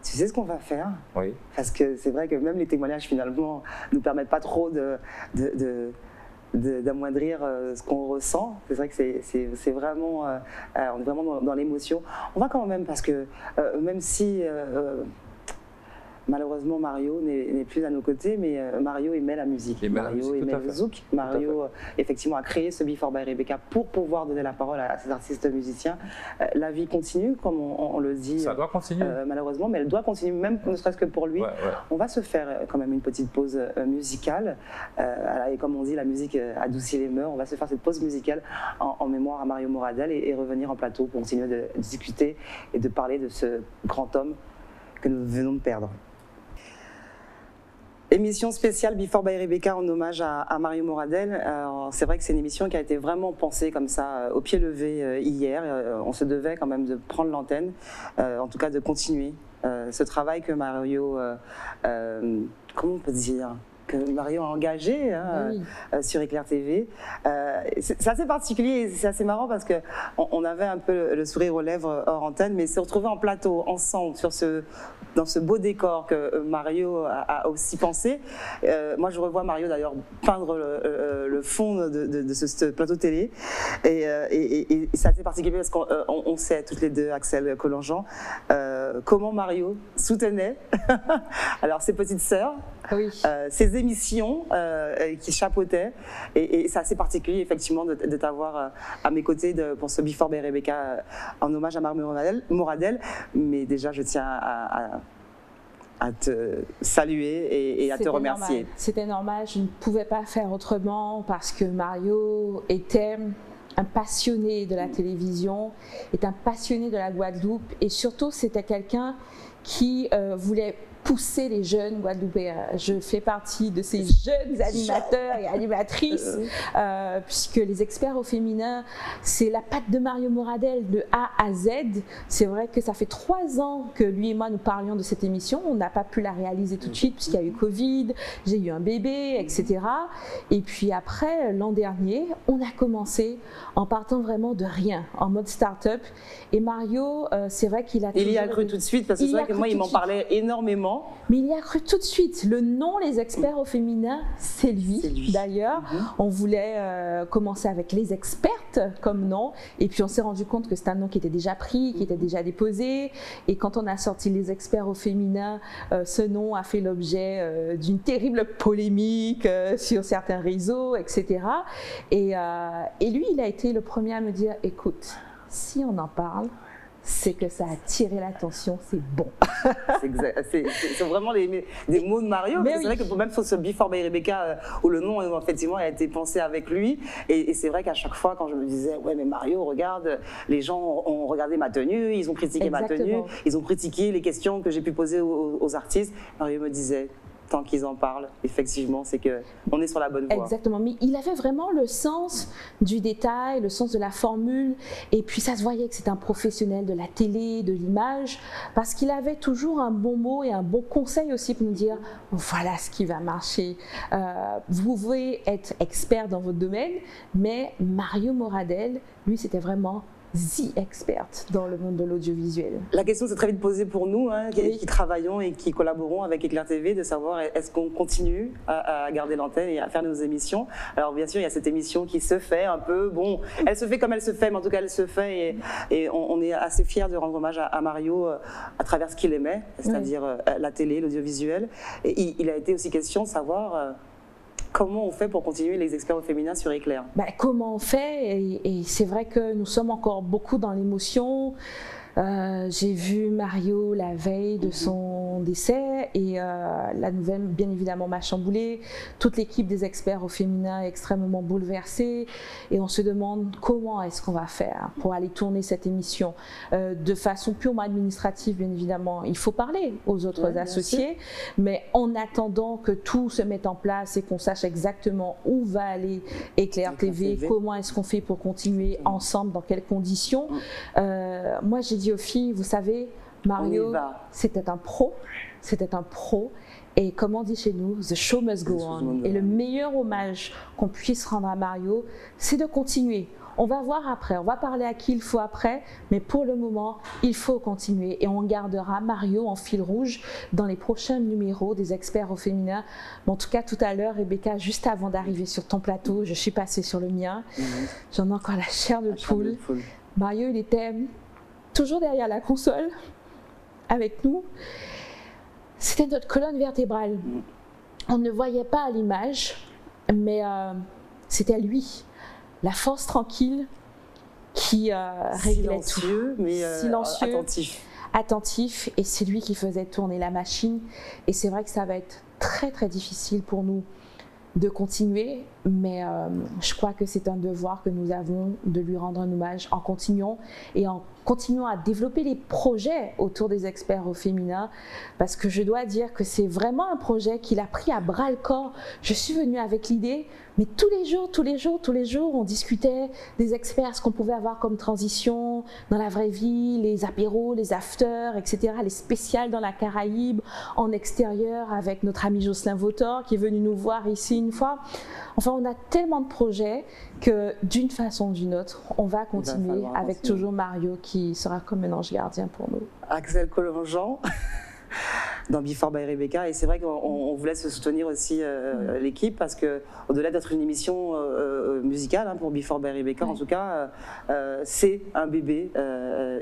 Tu sais ce qu'on va faire? Oui. Parce que c'est vrai que même les témoignages finalement ne nous permettent pas trop d'amoindrir ce qu'on ressent. C'est vrai que c'est vraiment, on est vraiment dans l'émotion. On va quand même, parce que même si malheureusement Mario n'est plus à nos côtés, mais Mario aimait la musique. Mario aimait le zouk. Mario effectivement a créé ce Before by Rebecca pour pouvoir donner la parole à ces artistes musiciens. La vie continue, comme on le dit. Ça doit continuer. Malheureusement, mais elle doit continuer, même ne serait-ce que pour lui. On va se faire quand même une petite pause musicale. Et comme on dit, la musique adoucit les mœurs. On va se faire cette pause musicale en mémoire à Mario Moradel et revenir en plateau pour continuer de discuter et de parler de ce grand homme que nous venons de perdre. Émission spéciale Before by Rebecca en hommage à Mario Moradel. C'est vrai que c'est une émission qui a été vraiment pensée comme ça, au pied levé hier. On se devait quand même de prendre l'antenne, en tout cas de continuer ce travail que Mario, comment on peut dire, que Mario a engagé sur Éclair TV. C'est assez particulier, c'est assez marrant parce qu'on avait un peu le sourire aux lèvres hors antenne, mais se retrouver en plateau, ensemble, dans ce beau décor que Mario a aussi pensé. Moi, je revois Mario d'ailleurs peindre le fond de ce plateau télé. Et c'est assez particulier parce qu'on sait toutes les deux, Axel Collangean, comment Mario soutenait alors ses petites sœurs, ses émissions qui chapeautaient. Et c'est assez particulier, effectivement, de t'avoir à mes côtés pour ce Before by Rebecca en hommage à Mario Moradel. Mais déjà, je tiens à te saluer et à te remercier. C'était normal, je ne pouvais pas faire autrement parce que Mario était un passionné de la télévision, est un passionné de la Guadeloupe et surtout c'était quelqu'un qui voulait pousser les jeunes Guadeloupéens. Je fais partie de ces jeunes animateurs et animatrices, puisque les experts au féminin, c'est la patte de Mario Moradel de A à Z. C'est vrai que ça fait 3 ans que lui et moi nous parlions de cette émission. On n'a pas pu la réaliser tout de suite puisqu'il y a eu Covid, j'ai eu un bébé, etc. Et puis après, l'an dernier, on a commencé en partant vraiment de rien, en mode start-up. Et Mario, c'est vrai qu'il a... Il y a cru tout de suite, parce que c'est vrai que moi, il m'en parlait énormément. Mais il y a cru tout de suite. Le nom, les experts au féminin, c'est lui. D'ailleurs, on voulait commencer avec les expertes comme nom. Et puis, on s'est rendu compte que c'est un nom qui était déjà pris, qui était déjà déposé. Et quand on a sorti les experts au féminin, ce nom a fait l'objet d'une terrible polémique sur certains réseaux, etc. Et lui, il a été le premier à me dire, écoute, si on en parle, c'est que ça a attiré l'attention, c'est bon. C'est vraiment des mots de Mario. C'est vrai que même sur ce Before by Rebecca, où le nom effectivement a été pensé avec lui, et c'est vrai qu'à chaque fois quand je me disais, ouais mais Mario, regarde, les gens ont regardé ma tenue, ils ont critiqué ma tenue, ils ont critiqué les questions que j'ai pu poser aux artistes, Mario me disait, tant qu'ils en parlent, effectivement, c'est qu'on est sur la bonne voie. Exactement, mais il avait vraiment le sens du détail, le sens de la formule, et puis ça se voyait que c'était un professionnel de la télé, de l'image, parce qu'il avait toujours un bon mot et un bon conseil aussi pour nous dire, voilà ce qui va marcher. Vous pouvez être expert dans votre domaine, mais Mario Moradel, lui, c'était vraiment the expert dans le monde de l'audiovisuel. La question s'est très vite posée pour nous, qui travaillons et qui collaborons avec Éclair TV, de savoir est-ce qu'on continue à garder l'antenne et à faire nos émissions. Alors bien sûr, il y a cette émission qui se fait un peu, bon, elle se fait comme elle se fait, mais en tout cas elle se fait et on est assez fiers de rendre hommage à Mario à travers ce qu'il aimait, c'est-à-dire la télé, l'audiovisuel. Et il a été aussi question de savoir... comment on fait pour continuer les experts au féminin sur Éclair? Comment on fait, et c'est vrai que nous sommes encore beaucoup dans l'émotion. J'ai vu Mario la veille de son décès et la nouvelle bien évidemment m'a chamboulée. Toute l'équipe des experts au féminin est extrêmement bouleversée et on se demande comment est-ce qu'on va faire pour aller tourner cette émission de façon purement administrative. Bien évidemment, il faut parler aux autres associés, mais en attendant que tout se mette en place et qu'on sache exactement où va aller Éclair TV, comment est-ce qu'on fait pour continuer ensemble, dans quelles conditions. Moi j'ai dit aux filles, vous savez, Mario, c'était un pro, et comme on dit chez nous, the show must go on. Et le meilleur hommage qu'on puisse rendre à Mario, c'est de continuer. On va voir après, on va parler à qui il faut après, mais pour le moment, il faut continuer. Et on gardera Mario en fil rouge dans les prochains numéros des experts au féminin. Mais en tout cas, tout à l'heure, Rebecca, juste avant d'arriver sur ton plateau, je suis passée sur le mien, j'en ai encore la chair de poule. Mario, il était toujours derrière la console, avec nous. C'était notre colonne vertébrale. On ne voyait pas à l'image, mais c'était lui, la force tranquille qui réglait silencieux, tout. Mais silencieux, attentif. Et c'est lui qui faisait tourner la machine. Et c'est vrai que ça va être très très difficile pour nous de continuer, mais je crois que c'est un devoir que nous avons de lui rendre un hommage en continuant et en continuons à développer les projets autour des experts au féminin, parce que je dois dire que c'est vraiment un projet qu'il a pris à bras le corps. Je suis venue avec l'idée, mais tous les jours, on discutait des experts, ce qu'on pouvait avoir comme transition dans la vraie vie, les apéros, les afters, etc., les spéciales dans la Caraïbe, en extérieur avec notre ami Jocelyn Vautor qui est venu nous voir ici une fois. Enfin, on a tellement de projets que d'une façon ou d'une autre, on va continuer avec toujours Mario qui sera comme un ange gardien pour nous. Axel Colongeant dans Before by Rebecca, et c'est vrai qu'on voulait se soutenir aussi l'équipe, parce que au-delà d'être une émission musicale pour Before by Rebecca, en tout cas c'est un bébé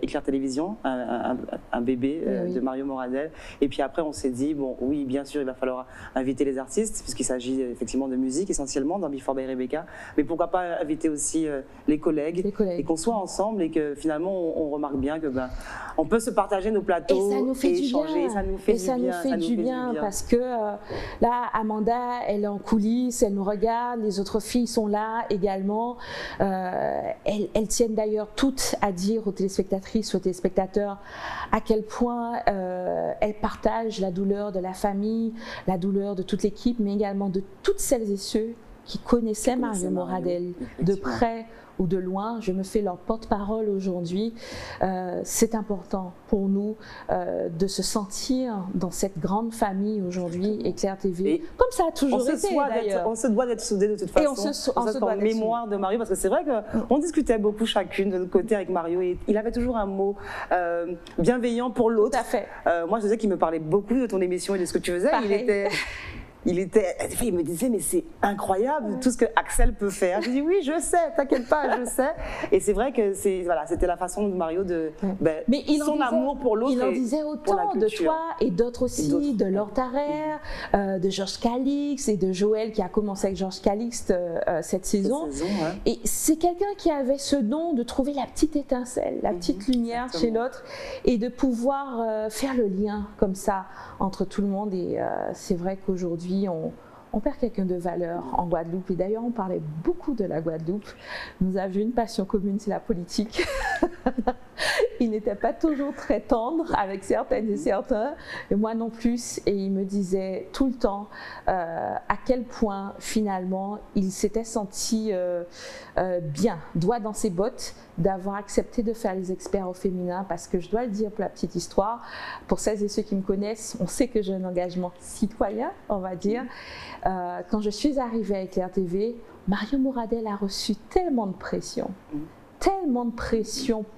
Éclair Télévision, un bébé de Mario Moradel. Et puis après on s'est dit bon oui, bien sûr il va falloir inviter les artistes puisqu'il s'agit effectivement de musique essentiellement dans Before by Rebecca, mais pourquoi pas inviter aussi les collègues. Et qu'on soit ensemble, et que finalement on remarque bien que on peut se partager nos plateaux et échanger. Ça nous fait du bien parce que là, Amanda, elle est en coulisses, elle nous regarde, les autres filles sont là également. Elles tiennent d'ailleurs toutes à dire aux téléspectatrices, aux téléspectateurs à quel point elles partagent la douleur de la famille, la douleur de toute l'équipe, mais également de toutes celles et ceux qui connaissaient Mario Moradel de près ou de loin. Je me fais leur porte-parole aujourd'hui. C'est important pour nous de se sentir dans cette grande famille aujourd'hui, Éclair TV, comme ça a toujours été d'ailleurs. On se doit d'être soudés de toute façon. Et on se doit en mémoire de Mario, parce que c'est vrai qu'on discutait beaucoup chacune de notre côté avec Mario, et il avait toujours un mot bienveillant pour l'autre. Tout à fait. Moi, je disais qu'il me parlait beaucoup de ton émission et de ce que tu faisais. Pareil. Il me disait mais c'est incroyable tout ce que Axel peut faire. Je dis oui, je sais, t'inquiète pas, je sais. Et c'est vrai que c'était la façon de Mario de mais son amour pour l'autre. Il en disait autant de toi et d'autres aussi, de Laure Tarrer, de Georges Calixte et de Joël qui a commencé avec Georges Calixte cette saison. Et c'est quelqu'un qui avait ce don de trouver la petite étincelle, la petite lumière chez l'autre, et de pouvoir faire le lien comme ça entre tout le monde. Et c'est vrai qu'aujourd'hui on perd quelqu'un de valeur en Guadeloupe. Et d'ailleurs, on parlait beaucoup de la Guadeloupe. Nous avions une passion commune, c'est la politique. Il n'était pas toujours très tendre avec certaines et certains, et moi non plus. Et il me disait tout le temps à quel point, finalement, il s'était senti bien, doigt dans ses bottes, d'avoir accepté de faire les experts au féminin, parce que je dois le dire pour la petite histoire, pour celles et ceux qui me connaissent, on sait que j'ai un engagement citoyen, on va dire. Quand je suis arrivée à Éclair TV, Mario Moradel a reçu tellement de pression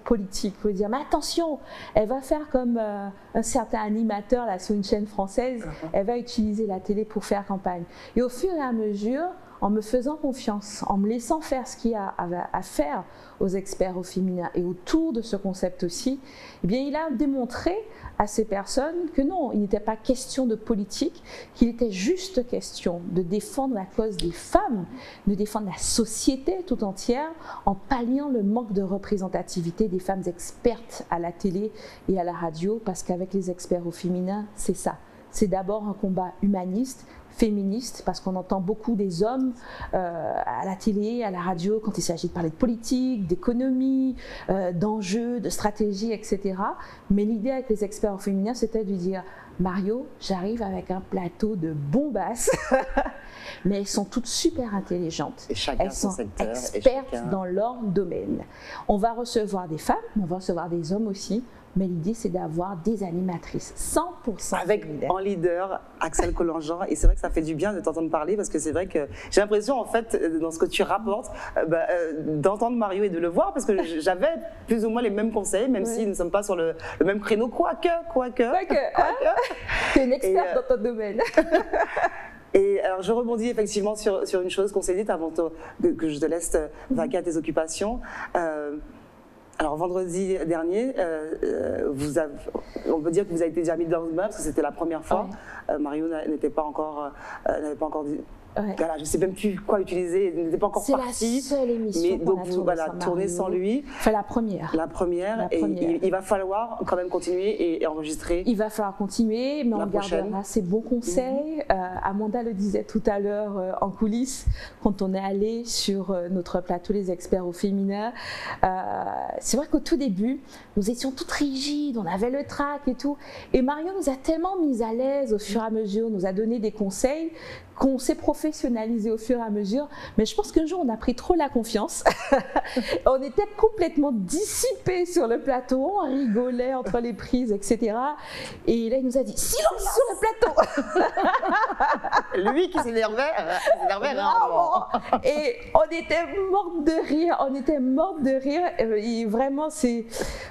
politique pour dire mais attention, elle va faire comme un certain animateur là sur une chaîne française, elle va utiliser la télé pour faire campagne. Et au fur et à mesure, en me faisant confiance, en me laissant faire ce qu'il y a à faire aux experts au féminin et autour de ce concept aussi, eh bien, il a démontré à ces personnes que non, il n'était pas question de politique, qu'il était juste question de défendre la cause des femmes, de défendre la société tout entière en palliant le manque de représentativité des femmes expertes à la télé et à la radio, parce qu'avec les experts au féminin, c'est ça. C'est d'abord un combat humaniste, féministe, parce qu'on entend beaucoup des hommes à la télé, à la radio, quand il s'agit de parler de politique, d'économie, d'enjeux, de stratégie, etc. Mais l'idée avec les experts au féminin, c'était de dire Mario, j'arrive avec un plateau de bombasses, mais elles sont toutes super intelligentes. Elles sont expertes dans leur domaine. On va recevoir des femmes, on va recevoir des hommes aussi, mais l'idée c'est d'avoir des animatrices 100% avec en leader Axel Colongeant, et c'est vrai que ça fait du bien de t'entendre parler, parce que c'est vrai que j'ai l'impression en fait dans ce que tu rapportes d'entendre Mario et de le voir, parce que j'avais plus ou moins les mêmes conseils, même si nous ne sommes pas sur le même créneau, quoique. Tu es une experte dans ton domaine. Et alors je rebondis effectivement sur une chose qu'on s'est dite avant que je te laisse vaquer à tes occupations. Alors vendredi dernier, on peut dire que vous avez été déjà mis dans le bain, parce que c'était la première fois. Mario n'avait pas encore Ouais. Voilà, je ne sais même plus quoi utiliser, il n'était pas encore parti. C'est la seule émission mais donc vous voilà, tournez sans lui. Enfin, la première. La première. Et il va falloir quand même continuer et enregistrer. Il va falloir continuer, mais on gardera ses bons conseils. Amanda le disait tout à l'heure en coulisses, quand on est allé sur notre plateau Les Experts au féminin. C'est vrai qu'au tout début, nous étions toutes rigides, on avait le trac et tout. Et Mario nous a tellement mis à l'aise au fur et à mesure, nous a donné des conseils qu'on s'est professionnalisé au fur et à mesure, mais je pense qu'un jour on a pris trop la confiance. On était complètement dissipés sur le plateau, on rigolait entre les prises, etc. Et là il nous a dit silence sur le plateau. Lui qui s'énervait rarement. Et on était morte de rire, Et vraiment c'est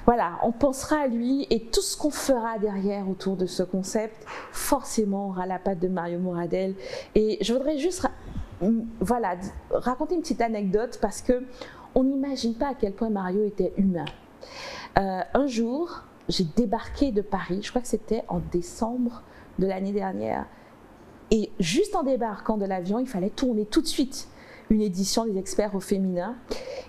voilà, on pensera à lui et tout ce qu'on fera derrière autour de ce concept, forcément aura la patte de Mario Moradel. Et je voudrais juste raconter une petite anecdote parce qu'on n'imagine pas à quel point Mario était humain. Un jour, j'ai débarqué de Paris, je crois que c'était en décembre de l'année dernière. Et juste en débarquant de l'avion, il fallait tourner tout de suite une édition des Experts au féminin.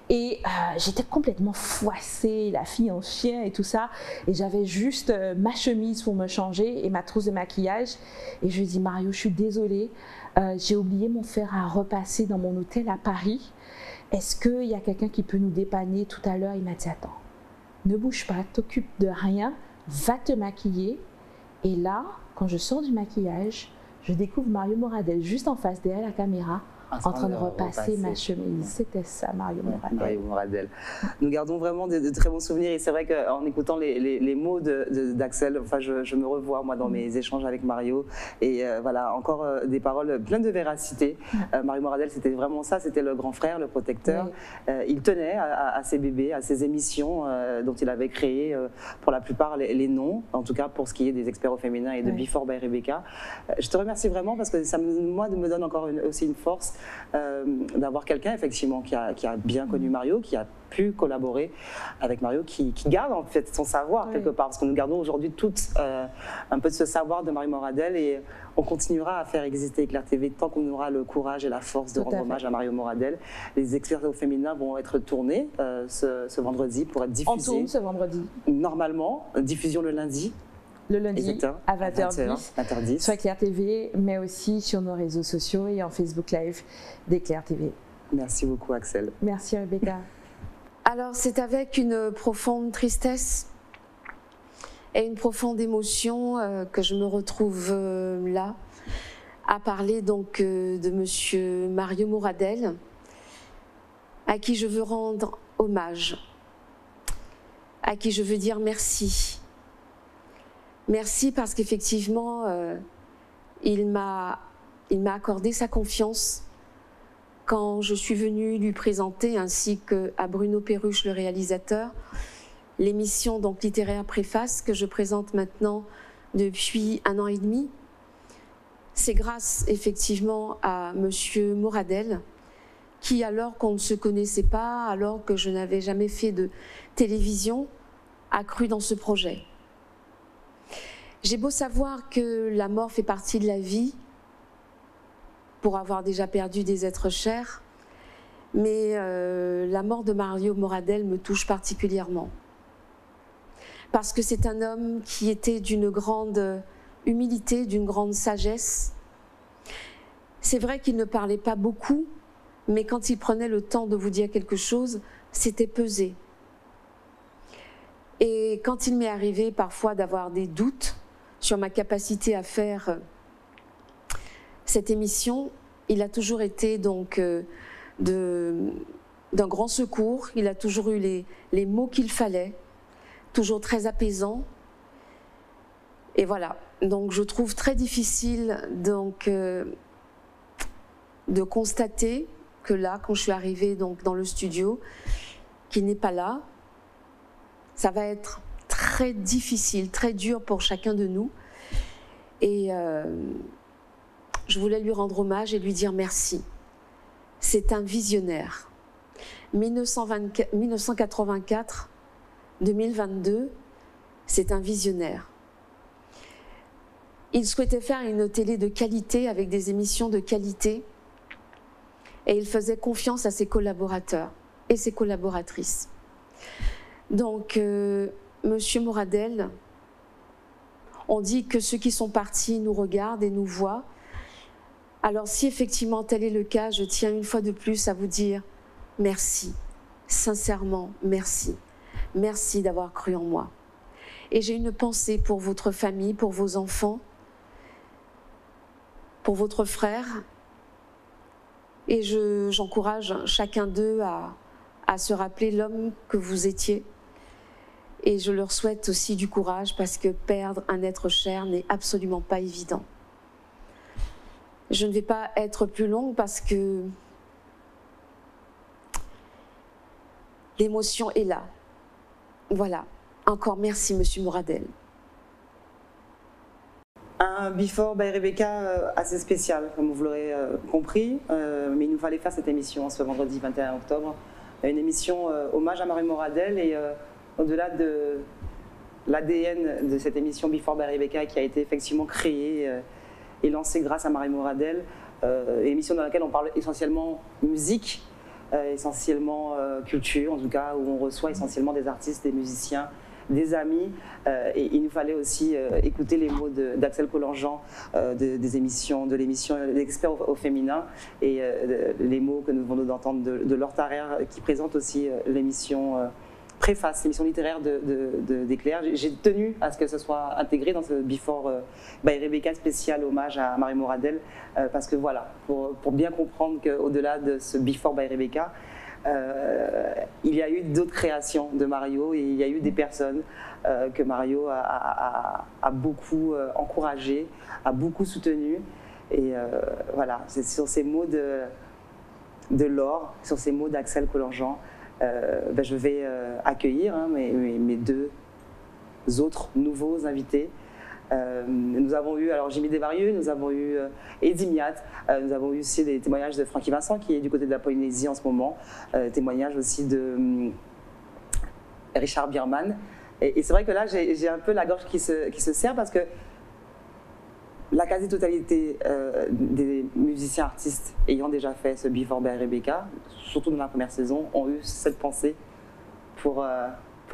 Et j'étais complètement fouassée, la fille en chien et tout ça. Et j'avais juste ma chemise pour me changer et ma trousse de maquillage. Et je lui ai dit, Mario, je suis désolée, j'ai oublié mon fer à repasser dans mon hôtel à Paris. Est-ce qu'il y a quelqu'un qui peut nous dépanner tout à l'heure? Il m'a dit, attends, ne bouge pas, t'occupe de rien, va te maquiller. Et là, quand je sors du maquillage, je découvre Mario Moradel juste en face derrière la caméra, en train de repasser ma chemise. C'était ça, Mario Moradel. Mario Moradel. Nous gardons vraiment de très bons souvenirs et c'est vrai qu'en écoutant les mots d'Axel, enfin, je me revois moi dans mes échanges avec Mario et voilà, encore des paroles pleines de véracité. Mario Moradel, c'était vraiment ça, c'était le grand frère, le protecteur. Oui. Il tenait à ses bébés, à ses émissions dont il avait créé pour la plupart les noms, en tout cas pour ce qui est des Experts au féminin et de Before by Rebecca. Je te remercie vraiment parce que ça me donne encore aussi une force d'avoir quelqu'un effectivement qui a bien connu Mario, qui a pu collaborer avec Mario, qui garde en fait son savoir quelque part, parce que nous gardons aujourd'hui toutes un peu de ce savoir de Mario Moradel et on continuera à faire exister Éclair TV tant qu'on aura le courage et la force de rendre hommage à Mario Moradel. Les Experts au féminin vont être tournés ce vendredi pour être diffusés. On tourne ce vendredi. Normalement, diffusion le lundi. Le lundi à 20h10 sur Éclair TV, mais aussi sur nos réseaux sociaux et en Facebook Live d'Éclair TV. Merci beaucoup Axel. Merci Rebecca. Alors c'est avec une profonde tristesse et une profonde émotion que je me retrouve là à parler donc de monsieur Mario Moradel, à qui je veux rendre hommage, à qui je veux dire merci. Merci parce qu'effectivement, il m'a accordé sa confiance quand je suis venue lui présenter, ainsi qu'à Bruno Perruche, le réalisateur, l'émission donc littéraire Préface que je présente maintenant depuis 1 an et demi. C'est grâce effectivement à monsieur Moradel qui, alors qu'on ne se connaissait pas, alors que je n'avais jamais fait de télévision, a cru dans ce projet. J'ai beau savoir que la mort fait partie de la vie, pour avoir déjà perdu des êtres chers, mais la mort de Mario Moradel me touche particulièrement. Parce que c'est un homme qui était d'une grande humilité, d'une grande sagesse. C'est vrai qu'il ne parlait pas beaucoup, mais quand il prenait le temps de vous dire quelque chose, c'était pesé. Et quand il m'est arrivé parfois d'avoir des doutes sur ma capacité à faire cette émission, il a toujours été donc d'un grand secours, il a toujours eu les mots qu'il fallait, toujours très apaisant. Et voilà, donc je trouve très difficile donc, de constater que là, quand je suis arrivée donc, dans le studio, qu'il n'est pas là. Ça va être très difficile, très dur pour chacun de nous. Et je voulais lui rendre hommage et lui dire merci. C'est un visionnaire. 1984-2022, c'est un visionnaire. Il souhaitait faire une télé de qualité avec des émissions de qualité. et il faisait confiance à ses collaborateurs et ses collaboratrices. Donc, Monsieur Moradel, on dit que ceux qui sont partis nous regardent et nous voient. Alors, si effectivement tel est le cas, je tiens une fois de plus à vous dire merci, sincèrement merci. Merci d'avoir cru en moi. Et j'ai une pensée pour votre famille, pour vos enfants, pour votre frère. Et j'encourage chacun d'eux à se rappeler l'homme que vous étiez. Et je leur souhaite aussi du courage parce que perdre un être cher n'est absolument pas évident. Je ne vais pas être plus longue parce que l'émotion est là. Voilà. Encore merci, Monsieur Moradel. Un Before by Rebecca assez spécial, comme vous l'aurez compris, mais il nous fallait faire cette émission ce vendredi 21 octobre. Une émission hommage à Mario Moradel et au-delà de l'ADN de cette émission Before by Rebecca qui a été effectivement créée et lancée grâce à Mario Moradel, émission dans laquelle on parle essentiellement musique, essentiellement culture en tout cas, où on reçoit essentiellement des artistes, des musiciens, des amis, et il nous fallait aussi écouter les mots d'Axel Collangean de l'émission d'Experts au féminin et les mots que nous venons d'entendre de Laure Tarrer qui présente aussi l'émission préface, l'émission littéraire d'Éclair. J'ai tenu à ce que ce soit intégré dans ce Before by Rebecca spécial hommage à Mario Moradel parce que voilà, pour bien comprendre qu'au-delà de ce Before by Rebecca, il y a eu d'autres créations de Mario et il y a eu des personnes que Mario a beaucoup encouragées, a beaucoup soutenues. Et voilà, c'est sur ces mots de Laure, sur ces mots d'Axel Collangean, je vais accueillir mes deux autres nouveaux invités. Nous avons eu, alors Jimmy Desvarieux, nous avons eu Eddy Miat, nous avons eu aussi des témoignages de Francky Vincent qui est du côté de la Polynésie en ce moment, témoignages aussi de Richard Bierman. Et c'est vrai que là j'ai un peu la gorge qui se serre parce que la quasi-totalité des musiciens artistes ayant déjà fait ce Before by Rebecca, surtout dans la première saison, ont eu cette pensée pour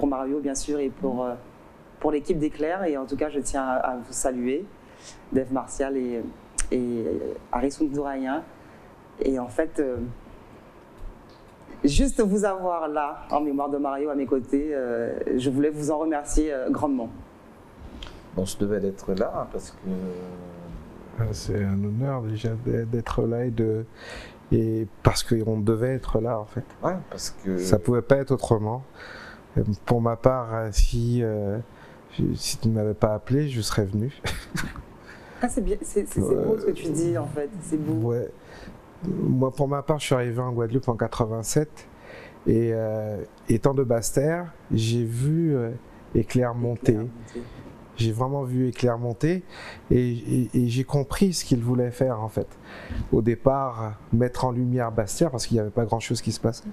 Mario bien sûr et pour l'équipe d'Éclair. Et en tout cas je tiens à vous saluer, Dave Martial et Arissoun Dourayen. Et en fait, juste vous avoir là, en mémoire de Mario à mes côtés, je voulais vous en remercier grandement. Bon, je devais être là parce que... C'est un honneur déjà d'être là et parce qu'on devait être là en fait. Ouais, parce que... Ça pouvait pas être autrement. Pour ma part, si tu ne m'avais pas appelé, je serais venu. Ah, c'est bien, c'est beau ce que tu dis en fait, c'est beau. Ouais. Moi, pour ma part, je suis arrivé en Guadeloupe en 87 et étant de Basse-Terre, j'ai vu Éclair monter. J'ai vraiment vu Éclair monter et j'ai compris ce qu'il voulait faire en fait. Au départ, mettre en lumière Basse-Terre parce qu'il n'y avait pas grand-chose qui se passait.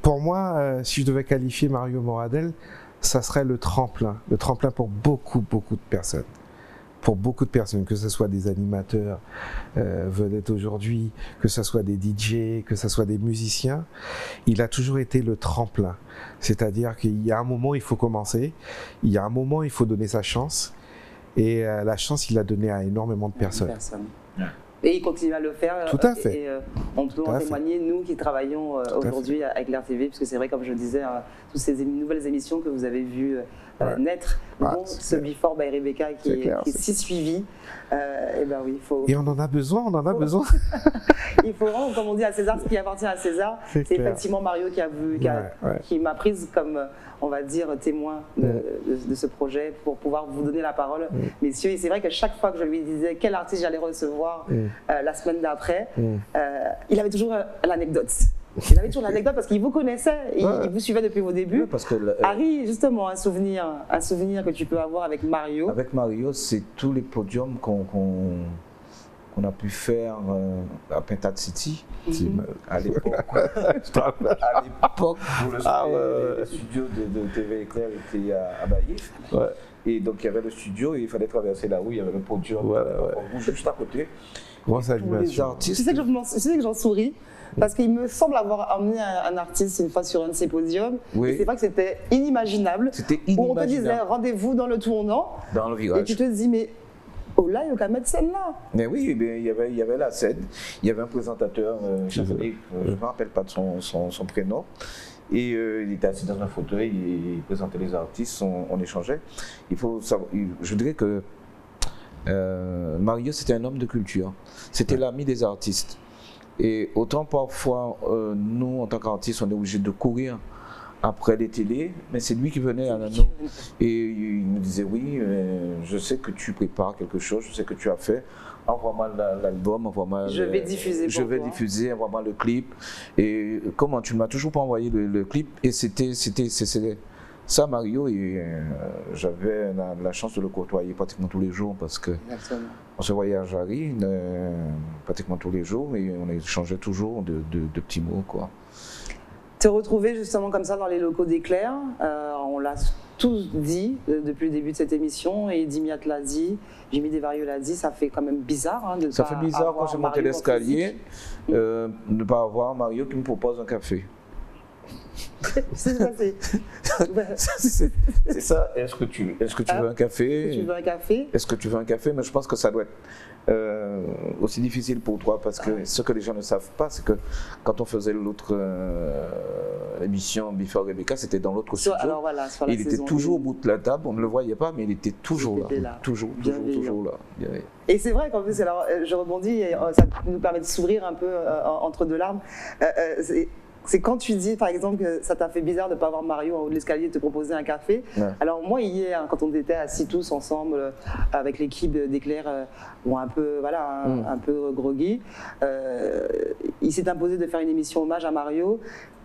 Pour moi, si je devais qualifier Mario Moradel, ça serait le tremplin pour beaucoup de personnes. Pour beaucoup de personnes, que ce soit des animateurs vedettes aujourd'hui, que ce soit des DJ, que ce soit des musiciens, il a toujours été le tremplin. C'est-à-dire qu'il y a un moment, il faut commencer, il y a un moment, il faut donner sa chance, et la chance, il l'a donnée à énormément de personnes. Et il continue à le faire. Tout à fait. Et on peut en témoigner, nous qui travaillons aujourd'hui avec l'RTV, puisque c'est vrai, comme je le disais, toutes ces nouvelles émissions que vous avez vues naître, dont ce Before by Rebecca qui est si suivi. Et ben oui, il faut. Et on en a besoin, Il faut rendre, comme on dit à César, ce qui appartient à César. C'est effectivement Mario qui m'a prise comme, on va dire, témoin de ce projet pour pouvoir vous donner la parole, messieurs. Et c'est vrai que chaque fois que je lui disais quel artiste j'allais recevoir la semaine d'après, il avait toujours l'anecdote. Il avait toujours l'anecdote parce qu'il vous connaissait, il vous suivait depuis vos débuts. Parce que Harry, justement, un souvenir que tu peux avoir avec Mario. Avec Mario, c'est tous les podiums qu'on qu'on a pu faire à Pintade City à l'époque. À l'époque, où le studio de TV Éclair était à Baïf. Ouais. Et donc il y avait le studio et il fallait traverser la rue, il y avait le podium juste à côté. Grosse animation. Les artistes. Tu sais que j'en souris parce qu'il me semble avoir amené un artiste une fois sur un de ses podiums. Oui. Et c'est vrai que c'était inimaginable. C'était Où on te disait inimaginable. rendez-vous dans le tournant. Dans le Et virage. tu te dis, mais oh là, il y a qu'à mettre celle-là. Mais oui, il y avait la scène, il y avait un présentateur, je ne me rappelle pas de son prénom, et il était assis dans un fauteuil, il présentait les artistes, on échangeait. Il faut savoir, je dirais que Mario c'était un homme de culture, c'était l'ami des artistes. Et autant parfois, nous en tant qu'artistes, on est obligé de courir après les télés, mais c'est lui qui venait à nous et il nous disait oui, je sais que tu prépares quelque chose, je sais que tu as fait, envoie-moi l'album, envoie-moi Je vais diffuser je vais diffuser, envoie-moi le clip. Et comment, tu ne m'as toujours pas envoyé le clip? Et c'était ça Mario, et j'avais la chance de le côtoyer pratiquement tous les jours parce que on se voyait à Jarry pratiquement tous les jours et on échangeait toujours de petits mots, quoi. Te retrouver justement comme ça dans les locaux d'Éclair, on l'a tous dit depuis le début de cette émission, et Dimiat l'a dit, Jimmy Desvarieux l'a dit, ça fait quand même bizarre. Ça fait bizarre quand j'ai monté l'escalier, de ne pas avoir Mario qui me propose un café. C'est ça. Est-ce que tu veux un café? Tu veux un café? Est-ce que tu veux un café? Mais je pense que ça doit être aussi difficile pour toi parce que ce que les gens ne savent pas, c'est que quand on faisait l'autre émission Before Rebecca, c'était dans l'autre studio. Alors voilà, il était toujours au bout de la table, on ne le voyait pas, mais il était toujours là. Toujours là. Et c'est vrai qu'en plus, alors, je rebondis, et ça nous permet de s'ouvrir un peu entre deux larmes. C'est quand tu dis, par exemple, que ça t'a fait bizarre de ne pas avoir Mario en haut de l'escalier et te proposer un café. Ouais. Alors moi, hier, quand on était assis tous ensemble avec l'équipe d'Éclair, un peu, voilà, un peu groggy, il s'est imposé de faire une émission hommage à Mario.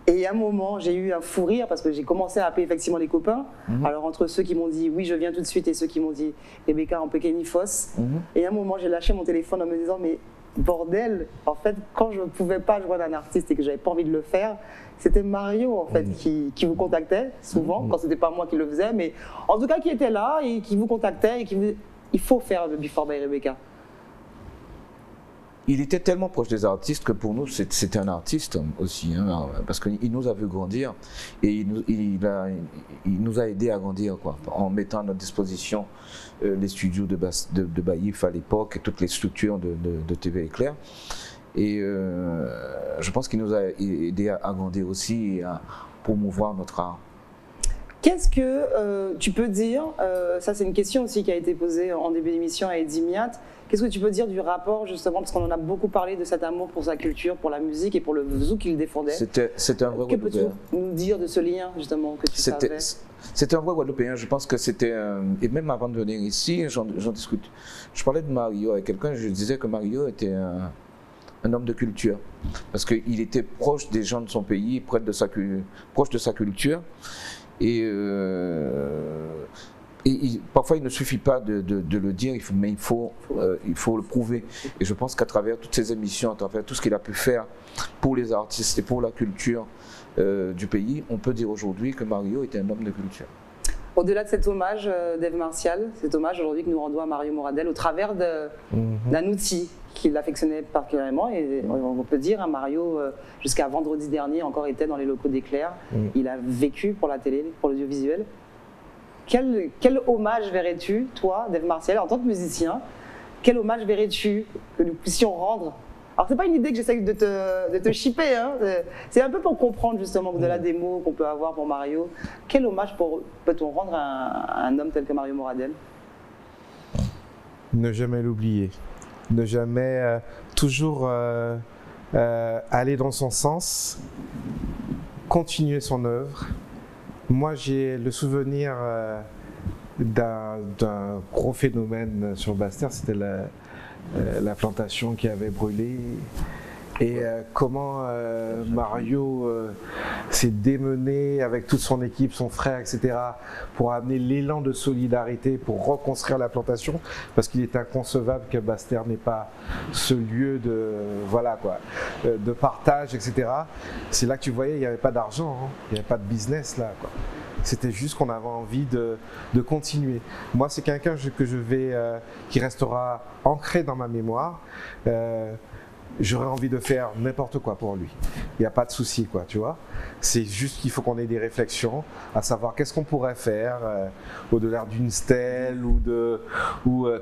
Et à un moment, j'ai eu un fou rire parce que j'ai commencé à appeler effectivement les copains. Alors entre ceux qui m'ont dit oui, je viens tout de suite, et ceux qui m'ont dit Rebecca, on peut Kenny Foss. Et à un moment, j'ai lâché mon téléphone en me disant mais bordel, en fait, quand je ne pouvais pas jouer d'un artiste et que j'avais pas envie de le faire, c'était Mario en fait qui vous contactait souvent, quand c'était pas moi qui le faisais, mais en tout cas qui était là et qui vous contactait et qui vous disait il faut faire le Before by Rebecca. Il était tellement proche des artistes que pour nous c'était un artiste aussi, hein, parce qu'il nous a vu grandir et il nous a aidé à grandir, quoi, en mettant à notre disposition les studios de Baïf à l'époque et toutes les structures de TV Éclair. Et je pense qu'il nous a aidé à grandir aussi et à promouvoir notre art. Qu'est-ce que tu peux dire, ça c'est une question aussi qui a été posée en début d'émission à Eddie Miat, qu'est-ce que tu peux dire du rapport justement, parce qu'on en a beaucoup parlé de cet amour pour sa culture, pour la musique et pour le zouk qu'il défendait. C'était un vrai Que peux-tu nous dire de ce lien justement que tu savais? C'était un vrai Guadeloupéen, je pense que c'était, et même avant de venir ici, j'en discute. Je parlais de Mario avec quelqu'un, je disais que Mario était un homme de culture, parce qu'il était proche des gens de son pays, proche de sa culture. Et parfois, il ne suffit pas de le dire, mais il faut le prouver. Et je pense qu'à travers toutes ces émissions, à travers tout ce qu'il a pu faire pour les artistes et pour la culture du pays, on peut dire aujourd'hui que Mario était un homme de culture. Au-delà de cet hommage d'Ève Martial, cet hommage aujourd'hui que nous rendons à Mario Moradel au travers d'un outil qu'il affectionnait particulièrement, et on peut dire, Mario, jusqu'à vendredi dernier, encore était dans les locaux d'Éclair. Il a vécu pour la télé, pour l'audiovisuel. Quel hommage verrais-tu, toi, d'Ève Martial, en tant que musicien, quel hommage verrais-tu que nous puissions rendre? Alors, c'est pas une idée que j'essaie de te shipper, hein. C'est un peu pour comprendre justement au-delà des mots qu'on peut avoir pour Mario. Quel hommage peut-on rendre à un homme tel que Mario Moradel? Ne jamais l'oublier. Ne jamais toujours aller dans son sens, continuer son œuvre. Moi, j'ai le souvenir d'un gros phénomène sur Basse-Terre, c'était la plantation qui avait brûlé, et comment Mario s'est démené avec toute son équipe, son frère, etc., pour amener l'élan de solidarité, pour reconstruire la plantation, parce qu'il est inconcevable que Basse-Terre n'ait pas ce lieu de, voilà quoi, de partage, etc. C'est là que tu voyais, il n'y avait pas d'argent, hein, il n'y avait pas de business là, quoi. C'était juste qu'on avait envie de continuer. Moi, c'est quelqu'un qui restera ancré dans ma mémoire. J'aurais envie de faire n'importe quoi pour lui. Il n'y a pas de souci, quoi, tu vois. C'est juste qu'il faut qu'on ait des réflexions, à savoir qu'est-ce qu'on pourrait faire au-delà d'une stèle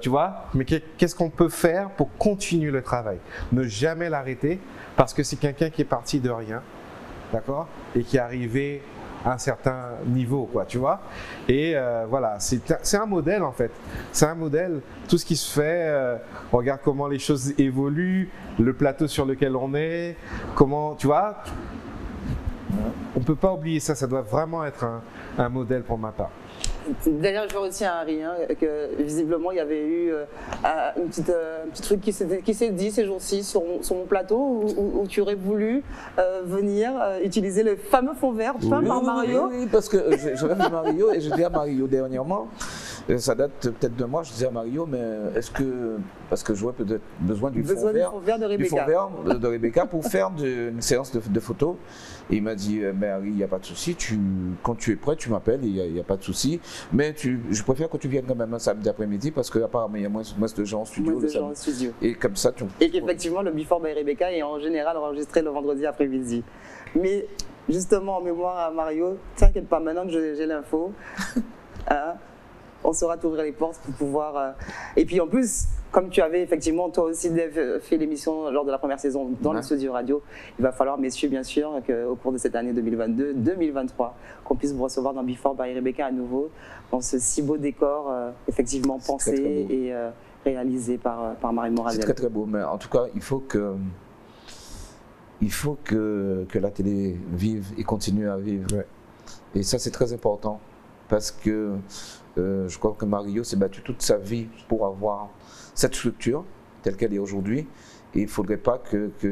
tu vois. Mais qu'est-ce qu'on peut faire pour continuer le travail, ne jamais l'arrêter, parce que c'est quelqu'un qui est parti de rien, d'accord, et qui est arrivé à un certain niveau, quoi, tu vois. Et voilà, c'est un modèle en fait. C'est un modèle. Tout ce qui se fait, on regarde comment les choses évoluent, le plateau sur lequel on est, comment, tu vois. On ne peut pas oublier ça. Ça doit vraiment être un modèle pour ma part. D'ailleurs, je retiens Harry, hein, que visiblement il y avait eu un petit truc qui s'est dit ces jours-ci sur mon plateau où tu aurais voulu venir utiliser le fameux fond vert peint par Mario. Oui, parce que j'avais vu Mario et j'ai dit à Mario dernièrement, ça date peut-être de moi, je disais à Mario, mais est-ce que, parce que j'aurais peut-être besoin du fond vert de Rebecca pour faire une séance de photos. Et il m'a dit, mais Harry, il n'y a pas de souci, quand tu es prêt, tu m'appelles, il n'y a pas de souci. Mais je préfère que tu viennes quand même un samedi après-midi parce qu'apparemment il y a moins de gens en studio. Et comme ça, et qu'effectivement, le Before by Rebecca est en général enregistré le vendredi après-midi. Mais justement, en mémoire à Mario, t'inquiète pas, maintenant que j'ai l'info, hein, on saura t'ouvrir les portes pour pouvoir... Et puis en plus, comme tu avais effectivement toi aussi fait l'émission lors de la première saison dans le studio radio, il va falloir, messieurs, bien sûr, qu'au cours de cette année 2022-2023, qu'on puisse vous recevoir dans Before by Rebecca à nouveau, dans ce si beau décor, effectivement pensé très, très et réalisé par Marie Moradel. C'est très très beau, mais en tout cas, il faut que la télé vive et continue à vivre. Ouais. Et ça, c'est très important, parce que je crois que Mario s'est battu toute sa vie pour avoir cette structure telle qu'elle est aujourd'hui. Et il ne faudrait pas que je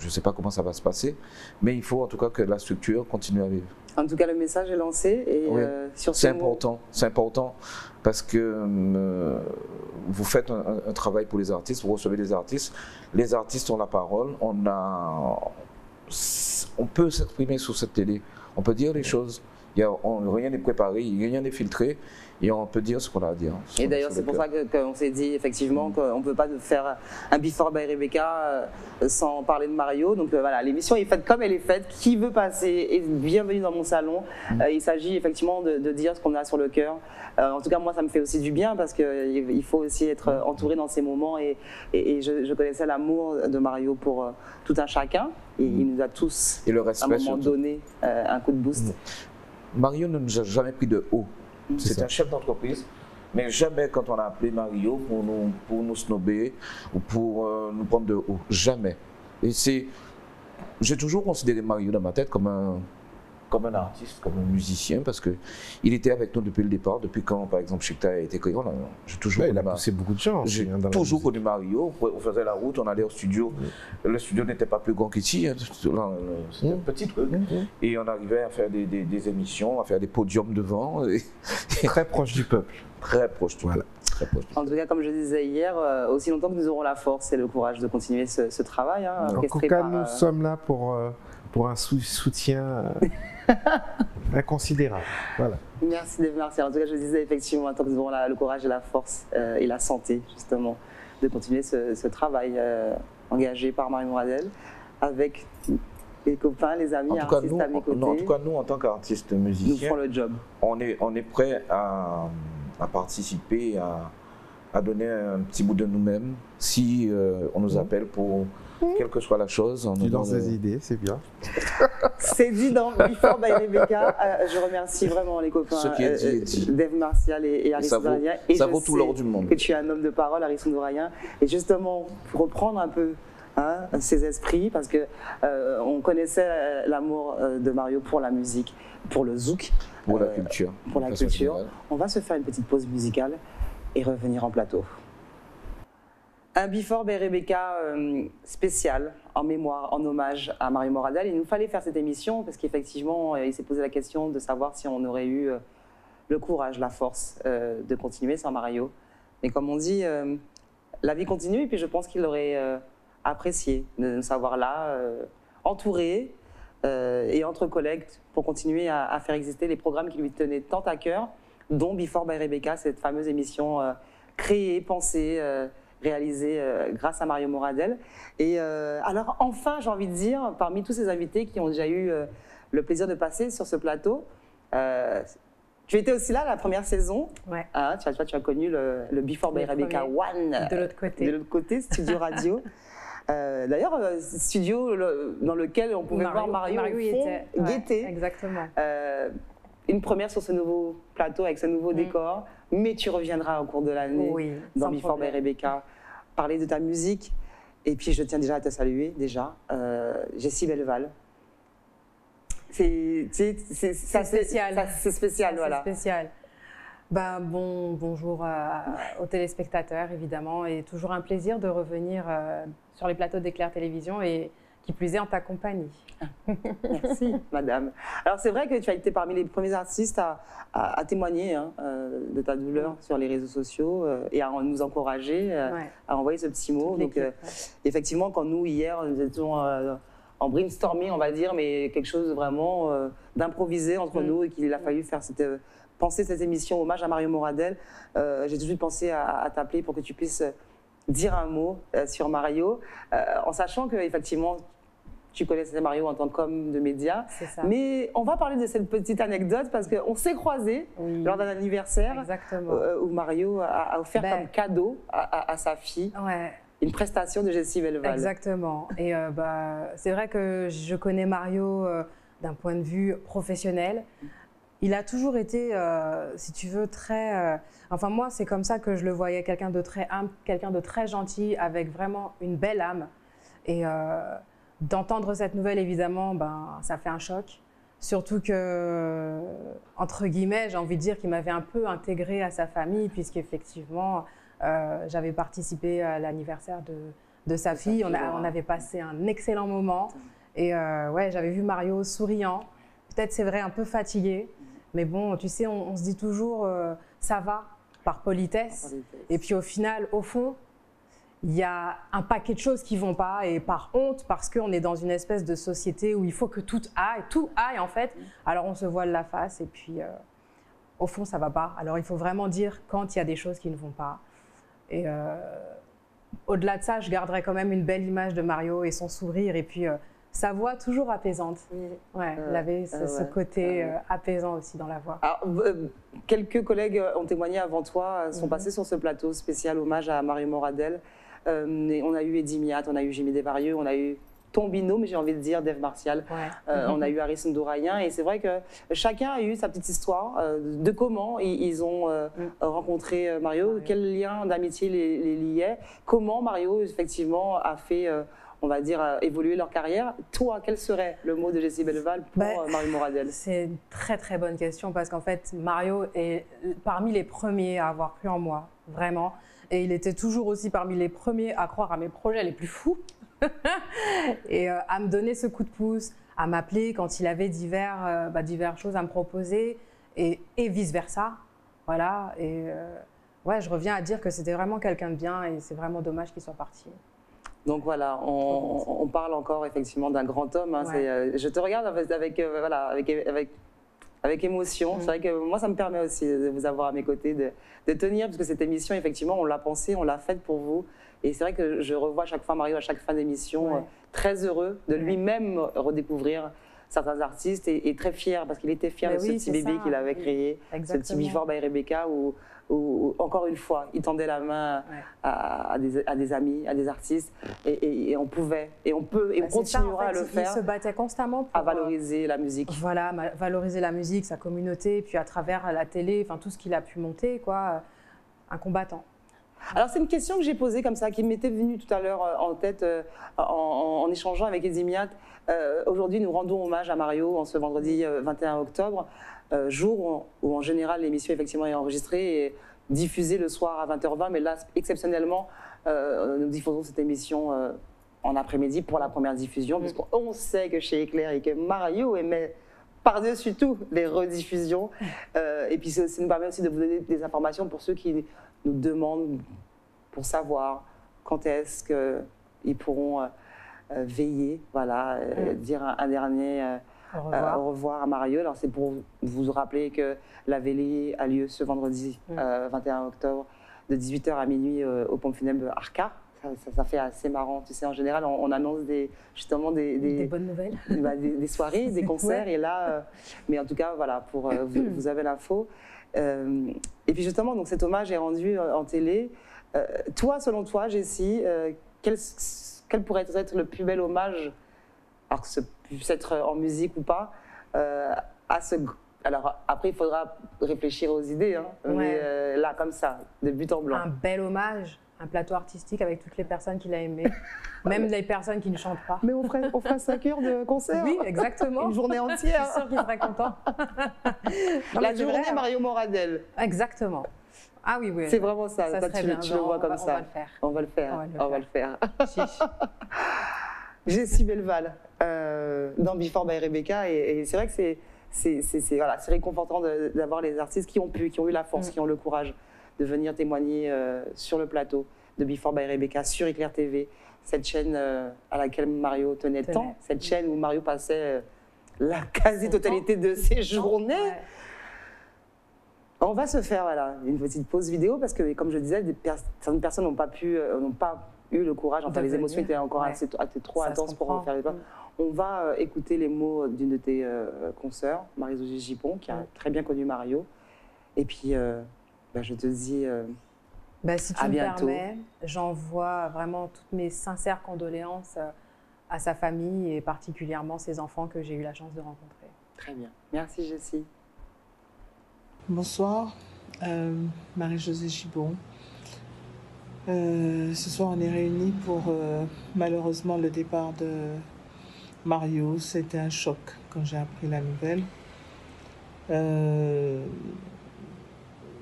ne sais pas comment ça va se passer, mais il faut en tout cas que la structure continue à vivre. En tout cas, le message est lancé. Et oui, sur c'est important parce que vous faites un travail pour les artistes, vous recevez des artistes. Les artistes ont la parole, on peut s'exprimer sur cette télé, on peut dire les choses. Rien n'est préparé, rien n'est filtré et on peut dire ce qu'on a à dire. Et d'ailleurs, c'est pour ça qu'on s'est dit effectivement qu'on ne peut pas faire un Before by Rebecca sans parler de Mario. Donc voilà, l'émission est faite comme elle est faite. Qui veut passer est bienvenue dans mon salon. Il s'agit effectivement de dire ce qu'on a sur le cœur. En tout cas, moi, ça me fait aussi du bien parce qu'il faut aussi être entouré dans ces moments. Et je connaissais l'amour de Mario pour tout un chacun. Et il nous a tous, et le respect, à un moment donné, un coup de boost. Mario ne nous a jamais pris de haut. C'est un chef d'entreprise, mais jamais quand on a appelé Mario pour nous snobber ou pour nous prendre de haut. Jamais. Et j'ai toujours considéré Mario dans ma tête comme un artiste, comme un musicien, parce qu'il était avec nous depuis le départ, depuis quand, par exemple, Chicta a été créé. J'ai toujours il a poussé beaucoup de gens. J'ai toujours connu Mario. On faisait la route, on allait au studio. Le studio n'était pas plus grand qu'ici, hein. C'était un petit truc. Et on arrivait à faire des émissions, à faire des podiums devant. Très proche du peuple. Très proche du peuple. En tout cas, comme je disais hier, aussi longtemps que nous aurons la force et le courage de continuer ce travail. Hein, en tout cas, nous sommes là pour un soutien inconsidérable. Voilà. Merci Dave Martial. En tout cas, je disais effectivement, tant que nous aurons le courage et la force et la santé, justement, de continuer ce travail engagé par Marie Moradel avec les copains, les amis, artistes à mes côtés. En tout cas, nous, en tant qu'artistes musiciens, nous ferons le job. On est prêts à participer, à donner un petit bout de nous-mêmes si on nous appelle pour... Quelle que soit la chose. Tu lances des idées, c'est bien. C'est dit dans Before by Rebecca. Je remercie vraiment les copains Dave Martial et Harrison Dorayen. Et ça vaut tout l'or du monde. Que tu es un homme de parole, Harrison Dorayen. Et justement, pour reprendre un peu ses esprits, parce qu'on connaissait l'amour de Mario pour la musique, pour le zouk. Pour la culture. Pour la culture. On va se faire une petite pause musicale et revenir en plateau. Un Before by Rebecca spécial, en mémoire, en hommage à Mario Moradel. Il nous fallait faire cette émission parce qu'effectivement, il s'est posé la question de savoir si on aurait eu le courage, la force de continuer sans Mario. Mais comme on dit, la vie continue et puis je pense qu'il aurait apprécié de nous savoir là, entouré et entre collègues pour continuer à faire exister les programmes qui lui tenaient tant à cœur, dont Before by Rebecca, cette fameuse émission créée, pensée, réalisée grâce à Mario Moradel. Et alors enfin, j'ai envie de dire, parmi tous ces invités qui ont déjà eu le plaisir de passer sur ce plateau, tu étais aussi là la première saison. Ouais. Hein, tu as connu le Before by Rebecca One. De l'autre côté. De l'autre côté, Studio Radio. D'ailleurs, studio dans lequel on pouvait voir Mario au fond, était, guetter. Exactement. Une première sur ce nouveau plateau avec ce nouveau décor, mais tu reviendras au cours de l'année dans Before by Rebecca, parler de ta musique. Et puis je tiens déjà à te saluer, Jessie Belleval. C'est spécial. C'est spécial, voilà. C'est spécial. Ben, bonjour aux téléspectateurs, évidemment, et toujours un plaisir de revenir sur les plateaux d'Éclair Télévision et qui plus est en ta compagnie. Merci, madame. Alors, c'est vrai que tu as été parmi les premiers artistes à témoigner de ta douleur sur les réseaux sociaux et à nous encourager, à envoyer ce petit mot. Donc, effectivement, quand nous, hier, nous étions en brainstorming, on va dire, mais quelque chose vraiment d'improvisé entre nous et qu'il a fallu faire penser cette émission hommage à Mario Moradel. J'ai tout de suite pensé à t'appeler pour que tu puisses dire un mot sur Mario, en sachant qu'effectivement, tu connaissais Mario en tant qu'homme de médias. C'est ça. Mais on va parler de cette petite anecdote parce qu'on s'est croisés lors d'un anniversaire où Mario a offert comme cadeau à sa fille une prestation de Jessie Belleval. Exactement. Et c'est vrai que je connais Mario d'un point de vue professionnel. Il a toujours été, si tu veux, très... enfin, moi, c'est comme ça que je le voyais, quelqu'un de très humble, quelqu'un de très gentil, avec vraiment une belle âme. Et d'entendre cette nouvelle, évidemment, ça fait un choc. Surtout que, entre guillemets, j'ai envie de dire qu'il m'avait un peu intégré à sa famille, puisqu'effectivement, j'avais participé à l'anniversaire de sa fille. On avait passé un excellent moment. Et j'avais vu Mario souriant. Peut-être, c'est vrai, un peu fatigué. Mais bon, tu sais, on se dit toujours ça va, par politesse. Et puis au final, au fond, il y a un paquet de choses qui ne vont pas et par honte, parce qu'on est dans une espèce de société où il faut que tout aille en fait. Alors on se voile la face et puis au fond, ça ne va pas. Alors il faut vraiment dire quand il y a des choses qui ne vont pas. Et au-delà de ça, je garderai quand même une belle image de Mario et son sourire et puis sa voix toujours apaisante. Ouais, il avait ce côté apaisant aussi dans la voix. Alors, quelques collègues ont témoigné avant toi, sont passés sur ce plateau spécial hommage à Mario Moradel. On a eu Eddy Miat, on a eu Jimmy Desvarieux, on a eu ton binôme, j'ai envie de dire, Dave Martial. On a eu Harris Ndourayen. Et c'est vrai que chacun a eu sa petite histoire de comment ils ont rencontré Mario, quel lien d'amitié les liait, comment Mario, effectivement, a fait... on va dire, évoluer leur carrière. Toi, quel serait le mot de Jessie Belleval pour Mario Moradel? C'est une très très bonne question parce qu'en fait, Mario est parmi les premiers à avoir cru en moi, vraiment. Et il était toujours aussi parmi les premiers à croire à mes projets les plus fous et à me donner ce coup de pouce, à m'appeler quand il avait diverses choses à me proposer et vice-versa. Voilà. Et je reviens à dire que c'était vraiment quelqu'un de bien et c'est vraiment dommage qu'il soit parti. Donc voilà, on parle encore effectivement d'un grand homme. Hein, je te regarde avec émotion. C'est vrai que moi, ça me permet aussi de vous avoir à mes côtés, de tenir, parce que cette émission, effectivement, on l'a pensée, on l'a faite pour vous. Et c'est vrai que je revois à chaque fois Mario à chaque fin d'émission, très heureux de lui-même redécouvrir certains artistes et très fier, parce qu'il était fier de ce petit bébé qu'il avait créé, ce petit Before by Rebecca, où, encore une fois, il tendait la main à des amis, à des artistes, et on pouvait, et on peut, et on continuera à le faire. Il se battait constamment pour valoriser la musique. Voilà, valoriser la musique, sa communauté, et puis à travers la télé, enfin tout ce qu'il a pu monter, quoi, un combattant. Alors c'est une question que j'ai posée comme ça, qui m'était venue tout à l'heure en tête en échangeant avec Eddy Miat. Aujourd'hui, nous rendons hommage à Mario en ce vendredi 21 octobre, jour où en général l'émission effectivement est enregistrée et diffusée le soir à 20h20, mais là exceptionnellement nous diffusons cette émission en après-midi pour la première diffusion, parce qu'on sait que chez Éclair et que Mario aimait par-dessus tout les rediffusions. Et puis ça nous permet aussi de vous donner des informations pour ceux qui nous demandent pour savoir quand est-ce qu'ils pourront veiller, voilà, dire un dernier au revoir à Mario. Alors c'est pour vous rappeler que la veillée a lieu ce vendredi 21 octobre de 18h à minuit au pompe funèbre Arca. Ça fait assez marrant, tu sais, en général on annonce justement des bonnes nouvelles, des soirées, des concerts, et là, mais en tout cas voilà, pour vous avez l'info. Et puis justement, donc cet hommage est rendu en télé. Toi, selon toi, Jessie, quel pourrait être le plus bel hommage, alors que ce puisse être en musique ou pas, à ce... Alors après, il faudra réfléchir aux idées, hein, mais là, comme ça, de but en blanc. Un bel hommage, un plateau artistique avec toutes les personnes qu'il a aimées, même les personnes qui ne chantent pas. Mais on ferait 5 heures de concert. Oui, exactement. Une journée entière. Je suis sûre qu'il serait content. La journée Mario Moradel. Exactement. Ah oui, oui. C'est vraiment ça. Ça serait bien. Tu le vois comme ça. On va le faire. On va le faire. Chiche. Jessie Belval dans Before by Rebecca, et c'est vrai que c'est réconfortant d'avoir les artistes qui ont eu la force, qui ont le courage de venir témoigner sur le plateau de Before by Rebecca sur Éclair TV, cette chaîne à laquelle Mario tenait tant, cette chaîne où Mario passait la quasi-totalité de ses journées. On va se faire une petite pause vidéo parce que, comme je disais, certaines personnes n'ont pas eu le courage, enfin les émotions étaient encore trop intenses pour faire les pas. On va écouter les mots d'une de tes consoeurs, Marie-Josée Gipon, qui a très bien connu Mario. Et puis, je te dis si tu me permets, j'envoie vraiment toutes mes sincères condoléances à sa famille et particulièrement ses enfants que j'ai eu la chance de rencontrer. Très bien. Merci, Jessie. Bonsoir, Marie-Josée Gipon. Ce soir, on est réunis pour malheureusement le départ de Mario. C'était un choc quand j'ai appris la nouvelle.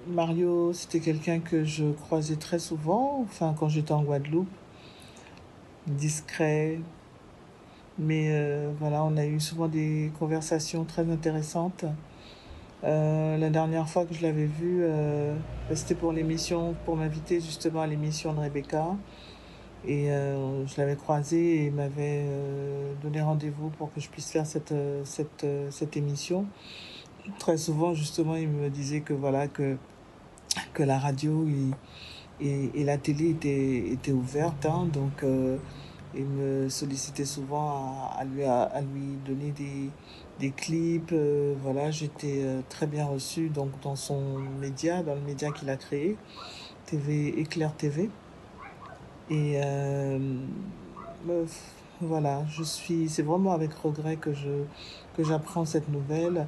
Mario, c'était quelqu'un que je croisais très souvent, quand j'étais en Guadeloupe. Discret, mais on a eu souvent des conversations très intéressantes. La dernière fois que je l'avais vu, c'était pour m'inviter justement à l'émission de Rebecca. Et je l'avais croisé et il m'avait donné rendez-vous pour que je puisse faire cette émission. Très souvent, justement, il me disait que la radio et la télé étaient ouvertes, hein, donc il me sollicitait souvent à lui donner des clips. J'étais très bien reçue donc, dans le média qu'il a créé, Éclair TV. Et c'est vraiment avec regret que j'apprends cette nouvelle.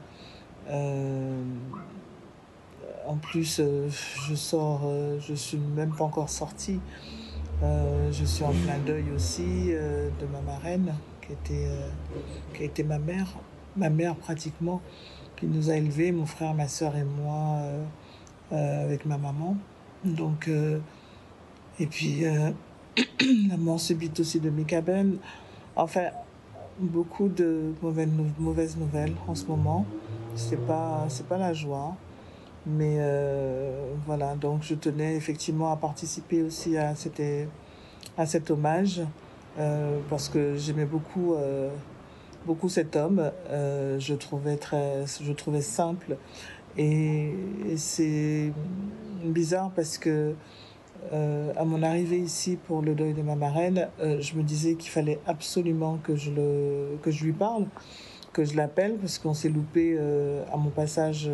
En plus, je suis même pas encore sortie. Je suis en plein deuil aussi de ma marraine, qui a été ma mère pratiquement, qui nous a élevés, mon frère, ma soeur et moi, avec ma maman. Donc, et puis, la mort subite aussi de Mika Ben. Enfin, beaucoup de mauvaises nouvelles en ce moment. C'est pas la joie. Mais donc je tenais effectivement à participer aussi à cet hommage parce que j'aimais beaucoup cet homme. Je trouvais simple et c'est bizarre parce que à mon arrivée ici pour le deuil de ma marraine, je me disais qu'il fallait absolument que je lui parle, que je l'appelle, parce qu'on s'est loupé à mon passage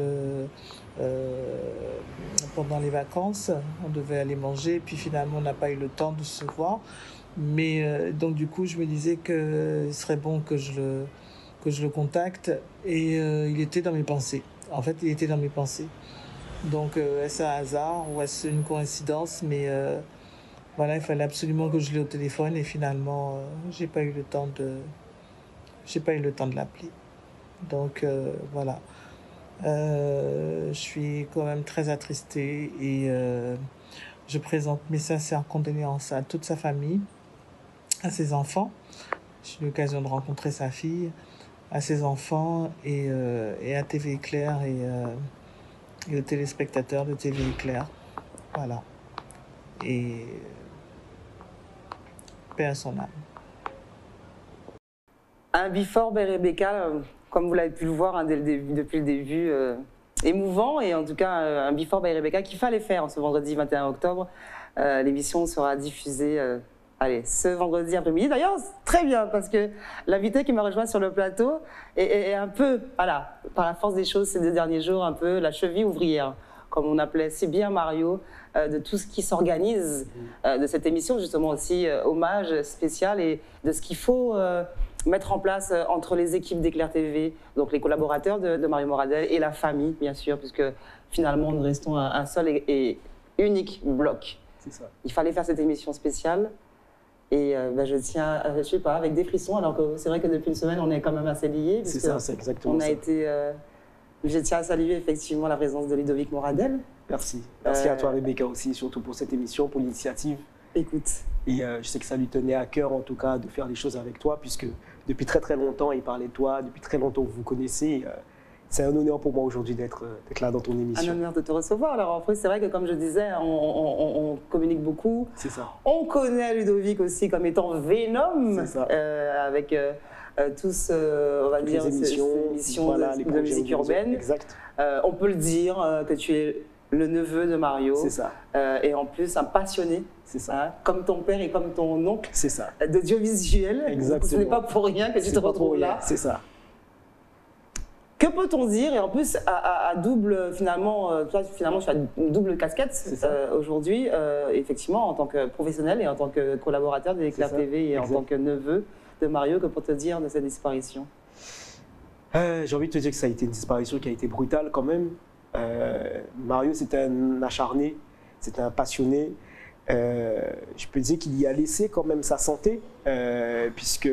pendant les vacances. On devait aller manger, puis finalement on n'a pas eu le temps de se voir. Mais donc du coup je me disais qu'il serait bon que je le contacte, et il était dans mes pensées. En fait, il était dans mes pensées. Donc est-ce un hasard ou est-ce une coïncidence? Mais il fallait absolument que je l'ai au téléphone, et finalement j'ai pas eu le temps de l'appeler. Donc voilà. Je suis quand même très attristée, et Je présente mes sincères condoléances à toute sa famille, à ses enfants. J'ai eu l'occasion de rencontrer sa fille, à ses enfants et à TV Éclair et aux téléspectateurs de TV Éclair. Voilà. Et paix à son âme. Un Before by Rebecca, comme vous l'avez pu le voir hein, depuis le début, émouvant, et en tout cas un Before by Rebecca qu'il fallait faire ce vendredi 21 octobre. L'émission sera diffusée ce vendredi après-midi. D'ailleurs, très bien, parce que l'invité qui m'a rejoint sur le plateau est un peu, voilà, par la force des choses ces 2 derniers jours, un peu la cheville ouvrière, comme on appelait si bien Mario, de tout ce qui s'organise de cette émission, justement aussi hommage spécial, et de ce qu'il faut mettre en place entre les équipes d'Éclair TV, donc les collaborateurs de Mario Moradel et la famille, bien sûr, puisque finalement nous restons un seul et unique bloc. C'est ça. Il fallait faire cette émission spéciale. Et je tiens, je sais pas, avec des frissons, alors que c'est vrai que depuis une semaine, on est quand même assez liés. C'est ça, c'est exactement ça. Je tiens à saluer effectivement la présence de Ludovic Moradel. Merci. Merci à toi, Rebecca, aussi, surtout pour cette émission, pour l'initiative. Écoute. Et je sais que ça lui tenait à cœur, en tout cas, de faire les choses avec toi, puisque depuis très très longtemps, il parlait de toi, depuis très longtemps, vous vous connaissez. C'est un honneur pour moi aujourd'hui d'être là dans ton émission. Un honneur de te recevoir. Alors en fait, c'est vrai que comme je disais, on communique beaucoup. C'est ça. On connaît Ludovic aussi comme étant Venom, avec tous, on va dire, ces émissions voilà, de musique urbaine. Exact. On peut le dire que tu es le neveu de Mario. C'est ça. Et en plus, un passionné. C'est ça. Hein, comme ton père et comme ton oncle. C'est ça. D'audiovisuel. Exactement. Ce n'est pas pour rien que tu te retrouves là. C'est ça. Que peut-on dire? Et en plus, à double, finalement, toi, finalement, tu as une double casquette aujourd'hui, effectivement, en tant que professionnel et en tant que collaborateur d'Éclair TV et en tant que neveu de Mario. Que peut-on dire de cette disparition? J'ai envie de te dire que ça a été une disparition qui a été brutale quand même. Mario, c'était un acharné, c'était un passionné. Je peux dire qu'il y a laissé quand même sa santé, puisque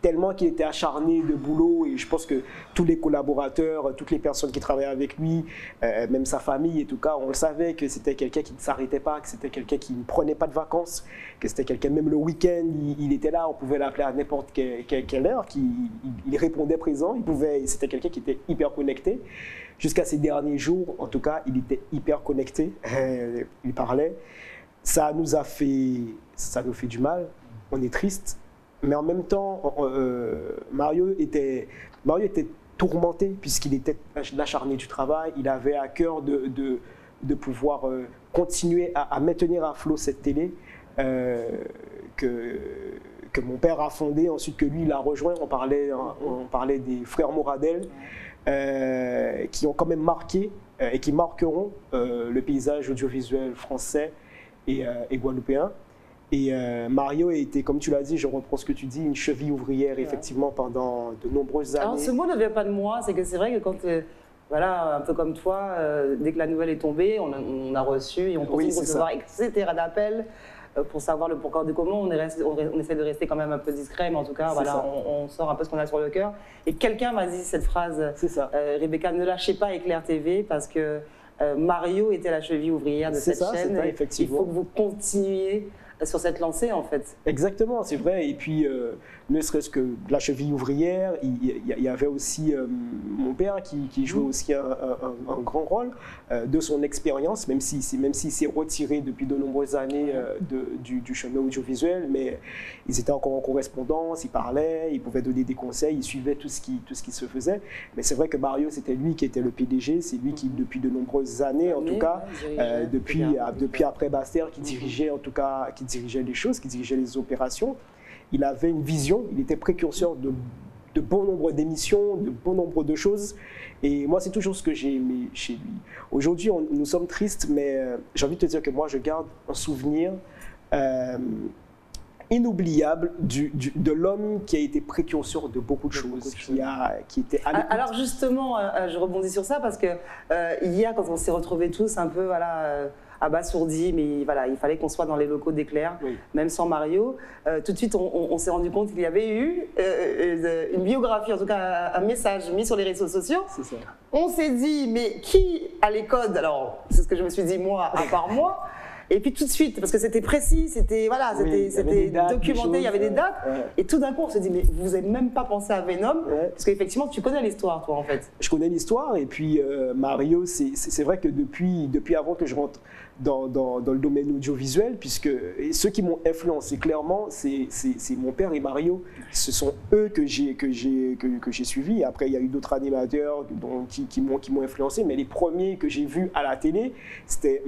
tellement qu'il était acharné de boulot, et je pense que tous les collaborateurs, toutes les personnes qui travaillaient avec lui, même sa famille, en tout cas, on le savait que c'était quelqu'un qui ne s'arrêtait pas, que c'était quelqu'un qui ne prenait pas de vacances, que c'était quelqu'un, même le week-end, il était là, on pouvait l'appeler à n'importe quelle heure, il répondait présent, c'était quelqu'un qui était hyper connecté. Jusqu'à ces derniers jours, en tout cas, il était hyper connecté, il parlait. Ça nous fait du mal, on est triste, mais en même temps, Mario était tourmenté puisqu'il était l'acharné du travail, il avait à cœur de pouvoir continuer à maintenir à flot cette télé que mon père a fondée, ensuite que lui il a rejoint. On parlait des frères Moradel qui ont quand même marqué et qui marqueront le paysage audiovisuel français et guadeloupéen. Et Mario a été, comme tu l'as dit, je reprends ce que tu dis, une cheville ouvrière effectivement pendant de nombreuses années. Alors ce mot ne vient pas de moi, c'est que c'est vrai que quand, voilà, un peu comme toi, dès que la nouvelle est tombée, on a reçu et on continue de recevoir etc. d'appels pour savoir le pourquoi du comment. On essaie de rester quand même un peu discret, mais en tout cas, voilà, on sort un peu ce qu'on a sur le cœur. Et quelqu'un m'a dit cette phrase, Rebecca, ne lâchez pas Éclair TV parce que Mario était la cheville ouvrière de cette chaîne. Il faut que vous continuiez sur cette lancée, en fait. Exactement, c'est vrai. Et puis, ne serait-ce que la cheville ouvrière, il y avait aussi mon père qui jouait aussi un grand rôle de son expérience, même s'il s'est retiré depuis de nombreuses années du chemin audiovisuel, mais ils étaient encore en correspondance, ils parlaient, ils pouvaient donner des conseils, ils suivaient tout ce qui se faisait. Mais c'est vrai que Mario, c'était lui qui était le PDG, c'est lui qui, depuis de nombreuses années, en tout cas, depuis après Bastère, qui dirigeait, en tout cas, qui dirigeait les choses, qui dirigeait les opérations. Il avait une vision, il était précurseur de bon nombre d'émissions, de bon nombre de choses. Et moi, c'est toujours ce que j'ai aimé chez lui. Aujourd'hui, nous sommes tristes, mais j'ai envie de te dire que moi, je garde un souvenir inoubliable de l'homme qui a été précurseur de beaucoup de choses, qui était à l'écoute. Alors justement, je rebondis sur ça parce que hier, quand on s'est retrouvés tous un peu abasourdis, mais voilà, il fallait qu'on soit dans les locaux d'Éclair, même sans Mario. Tout de suite, on s'est rendu compte qu'il y avait eu une biographie, en tout cas un message mis sur les réseaux sociaux. C'est ça. On s'est dit, mais qui a les codes? Alors, c'est ce que je me suis dit moi, à part moi. Et puis tout de suite, parce que c'était précis, c'était voilà, c'était documenté, il y avait des dates. Et tout d'un coup, on se dit, mais vous n'avez même pas pensé à Venom, parce qu'effectivement, tu connais l'histoire, toi, en fait. Je connais l'histoire, et puis Mario, c'est vrai que depuis avant que je rentre dans le domaine audiovisuel, puisque ceux qui m'ont influencé clairement, c'est mon père et Mario. Ce sont eux que j'ai suivis. Après, il y a eu d'autres animateurs qui m'ont influencé, mais les premiers que j'ai vus à la télé, c'était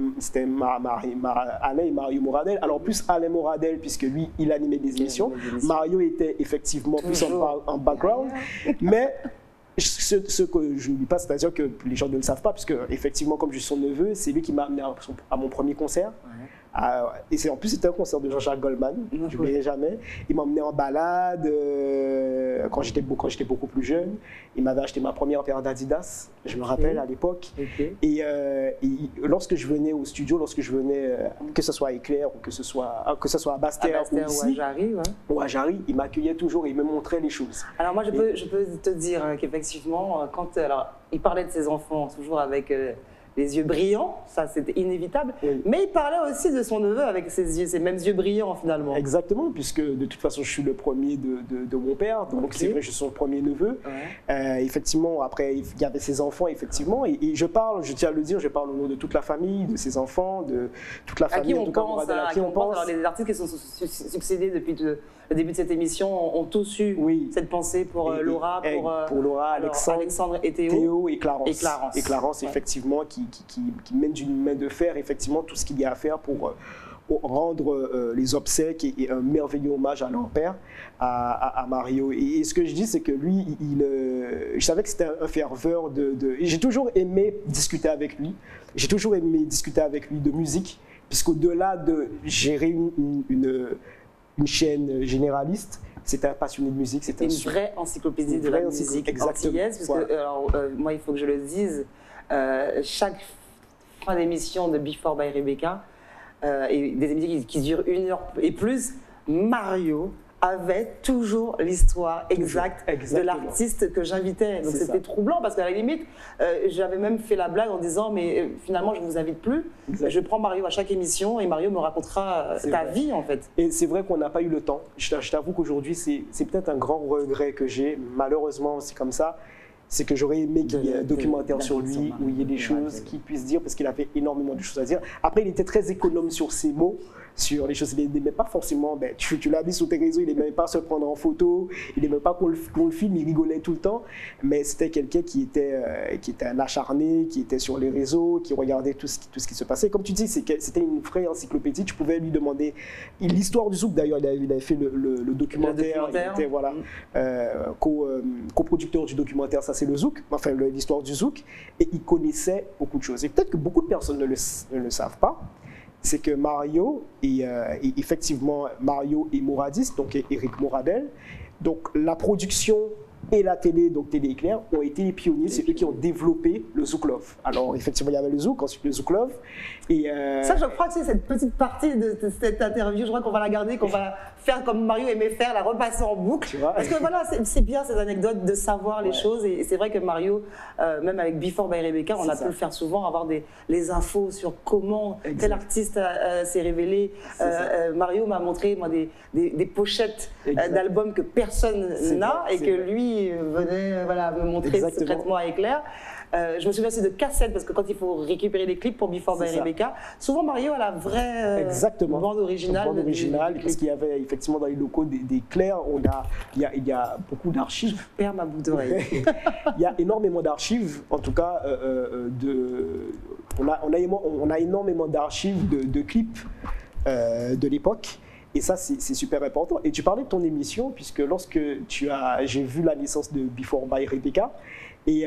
Alain et Mario Moradel. Alors plus Alain Moradel, puisque lui, il animait des émissions. Mario était effectivement plus en background, mais ce que je n'oublie pas, c'est-à-dire que les gens ne le savent pas, puisque effectivement, comme je suis son neveu, c'est lui qui m'a amené à mon premier concert. Et en plus, c'était un concert de Jean-Jacques Goldman, je n'oublierai jamais. Il m'a emmené en balade quand j'étais beaucoup plus jeune. Il m'avait acheté ma première paire d'Adidas, je me rappelle à l'époque. Et lorsque je venais au studio, que ce soit à Éclair ou que ce soit à Basse-Terre ou à Jarry, il m'accueillait toujours et il me montrait les choses. Alors moi, je peux te dire qu'effectivement, il parlait de ses enfants toujours avec les yeux brillants, ça c'était inévitable, mais il parlait aussi de son neveu avec ces mêmes yeux brillants finalement. Exactement, puisque de toute façon je suis le premier de mon père, donc c'est vrai je suis son premier neveu. Effectivement, après il y avait ses enfants, effectivement, et je tiens à le dire, je parle au nom de toute la famille, de ses enfants, de toute la famille. À qui on pense. Alors les artistes qui sont succédés depuis le début de cette émission ont tous eu cette pensée pour Laura, pour Laura, Alexandre et Théo et Clarence, effectivement, qui mène d'une main de fer effectivement tout ce qu'il y a à faire pour rendre les obsèques et un merveilleux hommage à leur père, à Mario. Et ce que je dis, c'est que lui, je savais que c'était un ferveur j'ai toujours aimé discuter avec lui. J'ai toujours aimé discuter avec lui de musique, puisqu'au-delà de gérer une chaîne généraliste, c'était un passionné de musique. C'était une vraie encyclopédie de la musique antillaise, parce que moi, il faut que je le dise, chaque fin d'émission de Before by Rebecca, et des émissions qui durent 1 heure et plus, Mario avait toujours l'histoire exacte de l'artiste que j'invitais. Donc c'était troublant parce qu'à la limite, j'avais même fait la blague en disant mais finalement je ne vous invite plus, je prends Mario à chaque émission et Mario me racontera ta vie en fait. Et c'est vrai qu'on n'a pas eu le temps. Je t'avoue qu'aujourd'hui c'est peut-être un grand regret que j'ai, malheureusement c'est comme ça. C'est que j'aurais aimé qu'il y ait un documentaire sur lui, où il y ait des choses qu'il puisse dire, parce qu'il avait énormément de choses à dire. Après, il était très économe sur ses mots, sur les choses. Il n'aimait pas forcément, tu l'as vu sur tes réseaux, il n'aimait pas se prendre en photo, il n'aimait pas qu'on le filme, il rigolait tout le temps. Mais c'était quelqu'un qui était un acharné, qui était sur les réseaux, qui regardait tout ce qui se passait. Comme tu dis, c'était une vraie encyclopédie. Tu pouvais lui demander l'histoire du zouk. D'ailleurs, il avait fait le documentaire. Il était coproducteur du documentaire, ça c'est le zouk, enfin l'histoire du zouk. Et il connaissait beaucoup de choses. Et peut-être que beaucoup de personnes ne le savent pas. C'est que Mario, et effectivement Mario et Moradis, donc Eric Moradel, donc la production et la télé, donc Télé Éclair, ont été les pionniers, c'est eux qui ont développé le Zouk Love. Alors effectivement il y avait le Zouk, ensuite le Zouk Love. Et ça je crois que c'est cette petite partie de cette interview, je crois qu'on va la garder, qu'on va faire comme Mario aimait faire, la repasser en boucle. Tu vois, parce que voilà, c'est bien ces anecdotes de savoir les choses, et c'est vrai que Mario, même avec Before by Rebecca, on a pu le faire souvent, avoir les infos sur comment tel artiste s'est révélé. Mario m'a montré moi, des pochettes d'albums que personne n'a, et que lui venait me montrer secrètement à Éclair. Je me souviens aussi de cassettes, parce que quand il faut récupérer les clips pour Before by Rebecca, souvent Mario a la vraie bande originale. Parce qu'il y avait effectivement dans les locaux d'Éclair, il y a beaucoup d'archives. Je perds ma boucle d'oreille. Il y a énormément d'archives, en tout cas, on a énormément d'archives de clips de l'époque. Et ça, c'est super important. Et tu parlais de ton émission, puisque lorsque j'ai vu la naissance de Before by Rebecca, et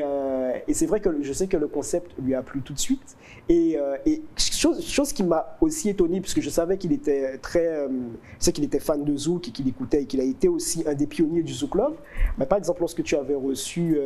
c'est vrai que je sais que le concept lui a plu tout de suite. Et chose qui m'a aussi étonné, puisque je savais qu'il était qu'il était fan de Zouk et qu'il écoutait, et qu'il a été aussi un des pionniers du Zouk Love. Mais par exemple, lorsque tu avais reçu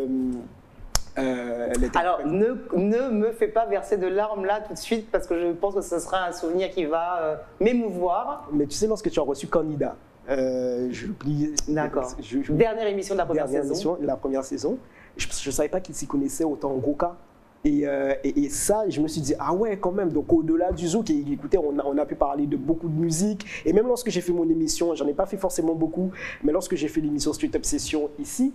alors, ne me fais pas verser de larmes là tout de suite, parce que je pense que ce sera un souvenir qui va m'émouvoir. Mais tu sais, lorsque tu as reçu Candida, j'oublie. D'accord. Dernière émission de la première saison. La première saison. Je ne savais pas qu'il s'y connaissait autant en Goka. Et ça, je me suis dit, ah ouais, quand même. Donc, au-delà du zouk, et écoutez, on a pu parler de beaucoup de musique. Et même lorsque j'ai fait mon émission, j'en ai pas fait forcément beaucoup, mais lorsque j'ai fait l'émission Street Obsession ici,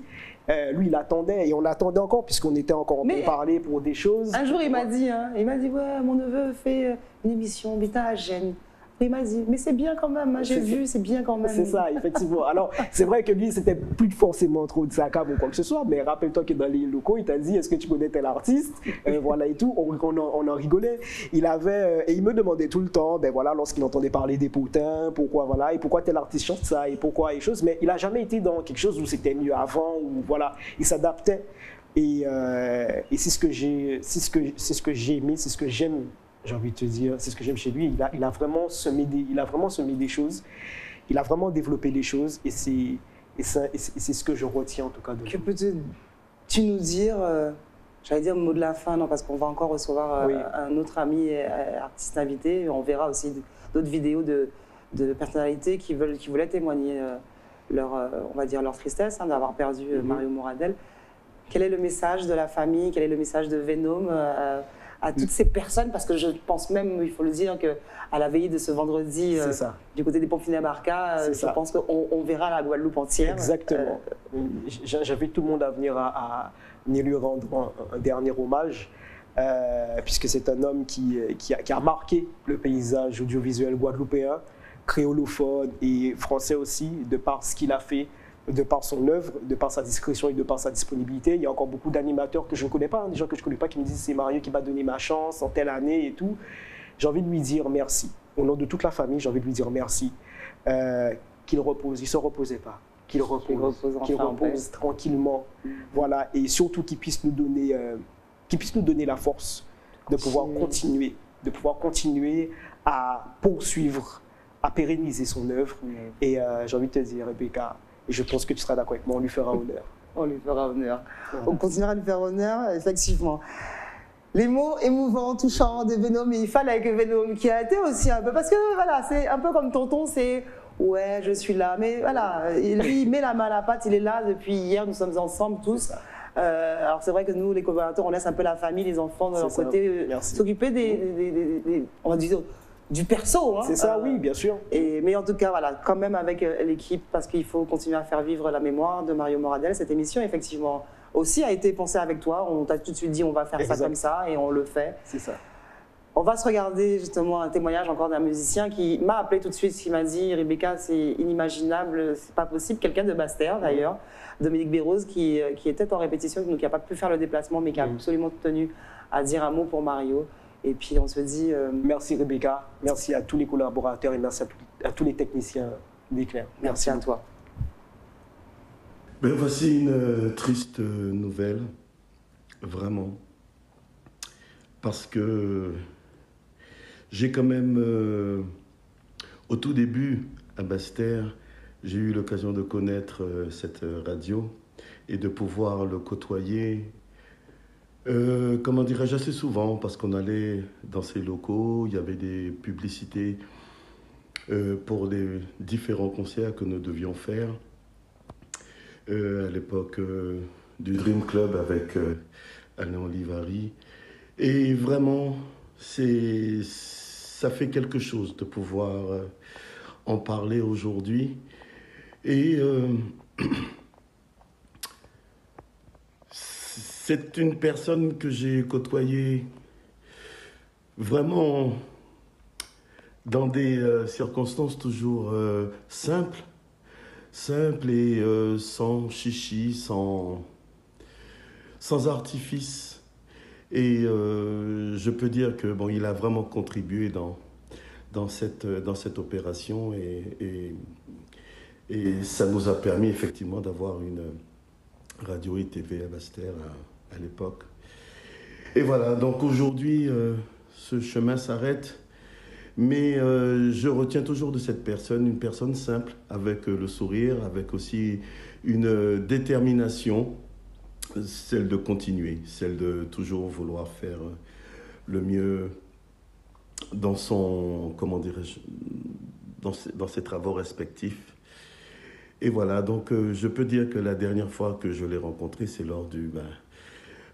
lui, il attendait, et on attendait encore, puisqu'on était encore en train de parler pour des choses. Un jour, il m'a dit, ouais, mon neveu fait une émission, Bita à Gênes. Il m'a dit, mais c'est bien quand même, j'ai vu, c'est bien quand même. C'est ça, effectivement. Alors, c'est vrai que lui, c'était plus forcément trop de sa cam ou quoi que ce soit, mais rappelle-toi que dans les locaux, il t'a dit, est-ce que tu connais tel artiste? Voilà et tout, on en rigolait. Et il me demandait tout le temps, ben voilà, lorsqu'il entendait parler des potins, pourquoi, voilà, et pourquoi tel artiste chante ça, et pourquoi, et choses, mais il n'a jamais été dans quelque chose où c'était mieux avant, ou voilà, il s'adaptait. Et c'est ce que j'ai aimé, c'est ce que j'aime. J'ai envie de te dire, c'est ce que j'aime chez lui. Il a vraiment semé des choses. Il a vraiment développé les choses. Et c'est ce que je retiens en tout cas de lui. Que peux-tu nous dire, j'allais dire le mot de la fin, non, parce qu'on va encore recevoir un autre ami artiste invité. On verra aussi d'autres vidéos de personnalités qui voulaient témoigner on va dire leur tristesse d'avoir perdu Mario Moradel. Quel est le message de la famille? Quel est le message de Venom à toutes ces personnes, parce que je pense même, il faut le dire, qu'à la veillée de ce vendredi, du côté des pompes funèbres Arca, je pense qu'on verra la Guadeloupe entière. Exactement. J'invite tout le monde à venir lui rendre un dernier hommage, puisque c'est un homme qui a marqué le paysage audiovisuel guadeloupéen, créolophone et français aussi, de par ce qu'il a fait, de par son œuvre, de par sa discrétion et de par sa disponibilité. Il y a encore beaucoup d'animateurs que je ne connais pas, des gens que je ne connais pas qui me disent c'est Mario qui m'a donné ma chance en telle année et tout. J'ai envie de lui dire merci. Au nom de toute la famille, j'ai envie de lui dire merci. Qu'il repose, il ne se reposait pas. Qu'il repose tranquillement. Voilà. Et surtout qu'il puisse nous donner la force de pouvoir continuer à poursuivre, à pérenniser son œuvre. Et j'ai envie de te dire, Rebecca, et je pense que tu seras d'accord avec moi, on lui fera honneur. On lui fera honneur. Voilà. On continuera à lui faire honneur, effectivement. Les mots émouvants, touchants de Venom, et il fallait que Venom, qui a été aussi un peu, parce que voilà, c'est un peu comme tonton, c'est ouais, je suis là, mais voilà, lui, il met la main à la pâte, il est là depuis hier, nous sommes ensemble tous. Alors c'est vrai que nous, les collaborateurs, on laisse un peu la famille, les enfants de leur côté, s'occuper on va dire, du perso. C'est ça, oui, bien sûr. Mais en tout cas, voilà, quand même avec l'équipe, parce qu'il faut continuer à faire vivre la mémoire de Mario Moradel. Cette émission, effectivement, aussi a été pensée avec toi. On t'a tout de suite dit, on va faire ça comme ça, et on le fait. C'est ça. On va se regarder justement un témoignage encore d'un musicien qui m'a appelé tout de suite, qui m'a dit, Rebecca, c'est inimaginable, c'est pas possible. Quelqu'un de Basse-Terre, d'ailleurs, Dominique Bérose, qui était en répétition, donc qui n'a pas pu faire le déplacement, mais qui a absolument tenu à dire un mot pour Mario. Et puis on se dit... Merci Rebecca, merci à tous les collaborateurs et merci à tous les techniciens d'Éclair. Merci à toi. Ben, voici une triste nouvelle, vraiment. Parce que j'ai quand même, au tout début, à Basse-Terre, j'ai eu l'occasion de connaître cette radio et de pouvoir le côtoyer. Comment dirais-je, assez souvent, parce qu'on allait dans ces locaux, il y avait des publicités pour les différents concerts que nous devions faire. À l'époque du Dream Club avec Alain Olivari. Et vraiment, ça fait quelque chose de pouvoir en parler aujourd'hui. Et... c'est une personne que j'ai côtoyée vraiment dans des circonstances toujours simples et sans chichi, sans artifice. Et je peux dire que bon, il a vraiment contribué dans cette opération et ça nous a permis effectivement d'avoir une radio et TV à Basse-Terre à l'époque. Et voilà, donc aujourd'hui, ce chemin s'arrête, mais je retiens toujours de cette personne, une personne simple, avec le sourire, avec aussi une détermination, celle de continuer, celle de toujours vouloir faire le mieux dans son, comment dirais-je, dans ses travaux respectifs. Et voilà, donc je peux dire que la dernière fois que je l'ai rencontré, c'est lors du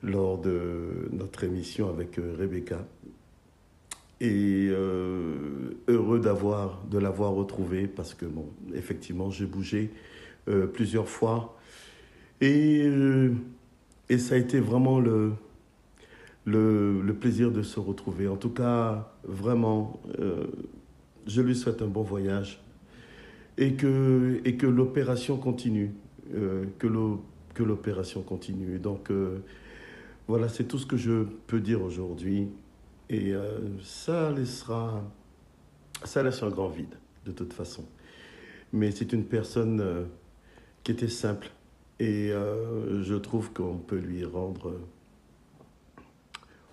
lors de notre émission avec Rebecca. Et heureux de l'avoir retrouvée parce que, bon, effectivement, j'ai bougé plusieurs fois. Et ça a été vraiment le plaisir de se retrouver. En tout cas, vraiment, je lui souhaite un bon voyage et que l'opération continue. Que l'opération continue. Donc, voilà, c'est tout ce que je peux dire aujourd'hui. Et ça laissera un grand vide, de toute façon. Mais c'est une personne qui était simple. Et je trouve qu'on peut lui rendre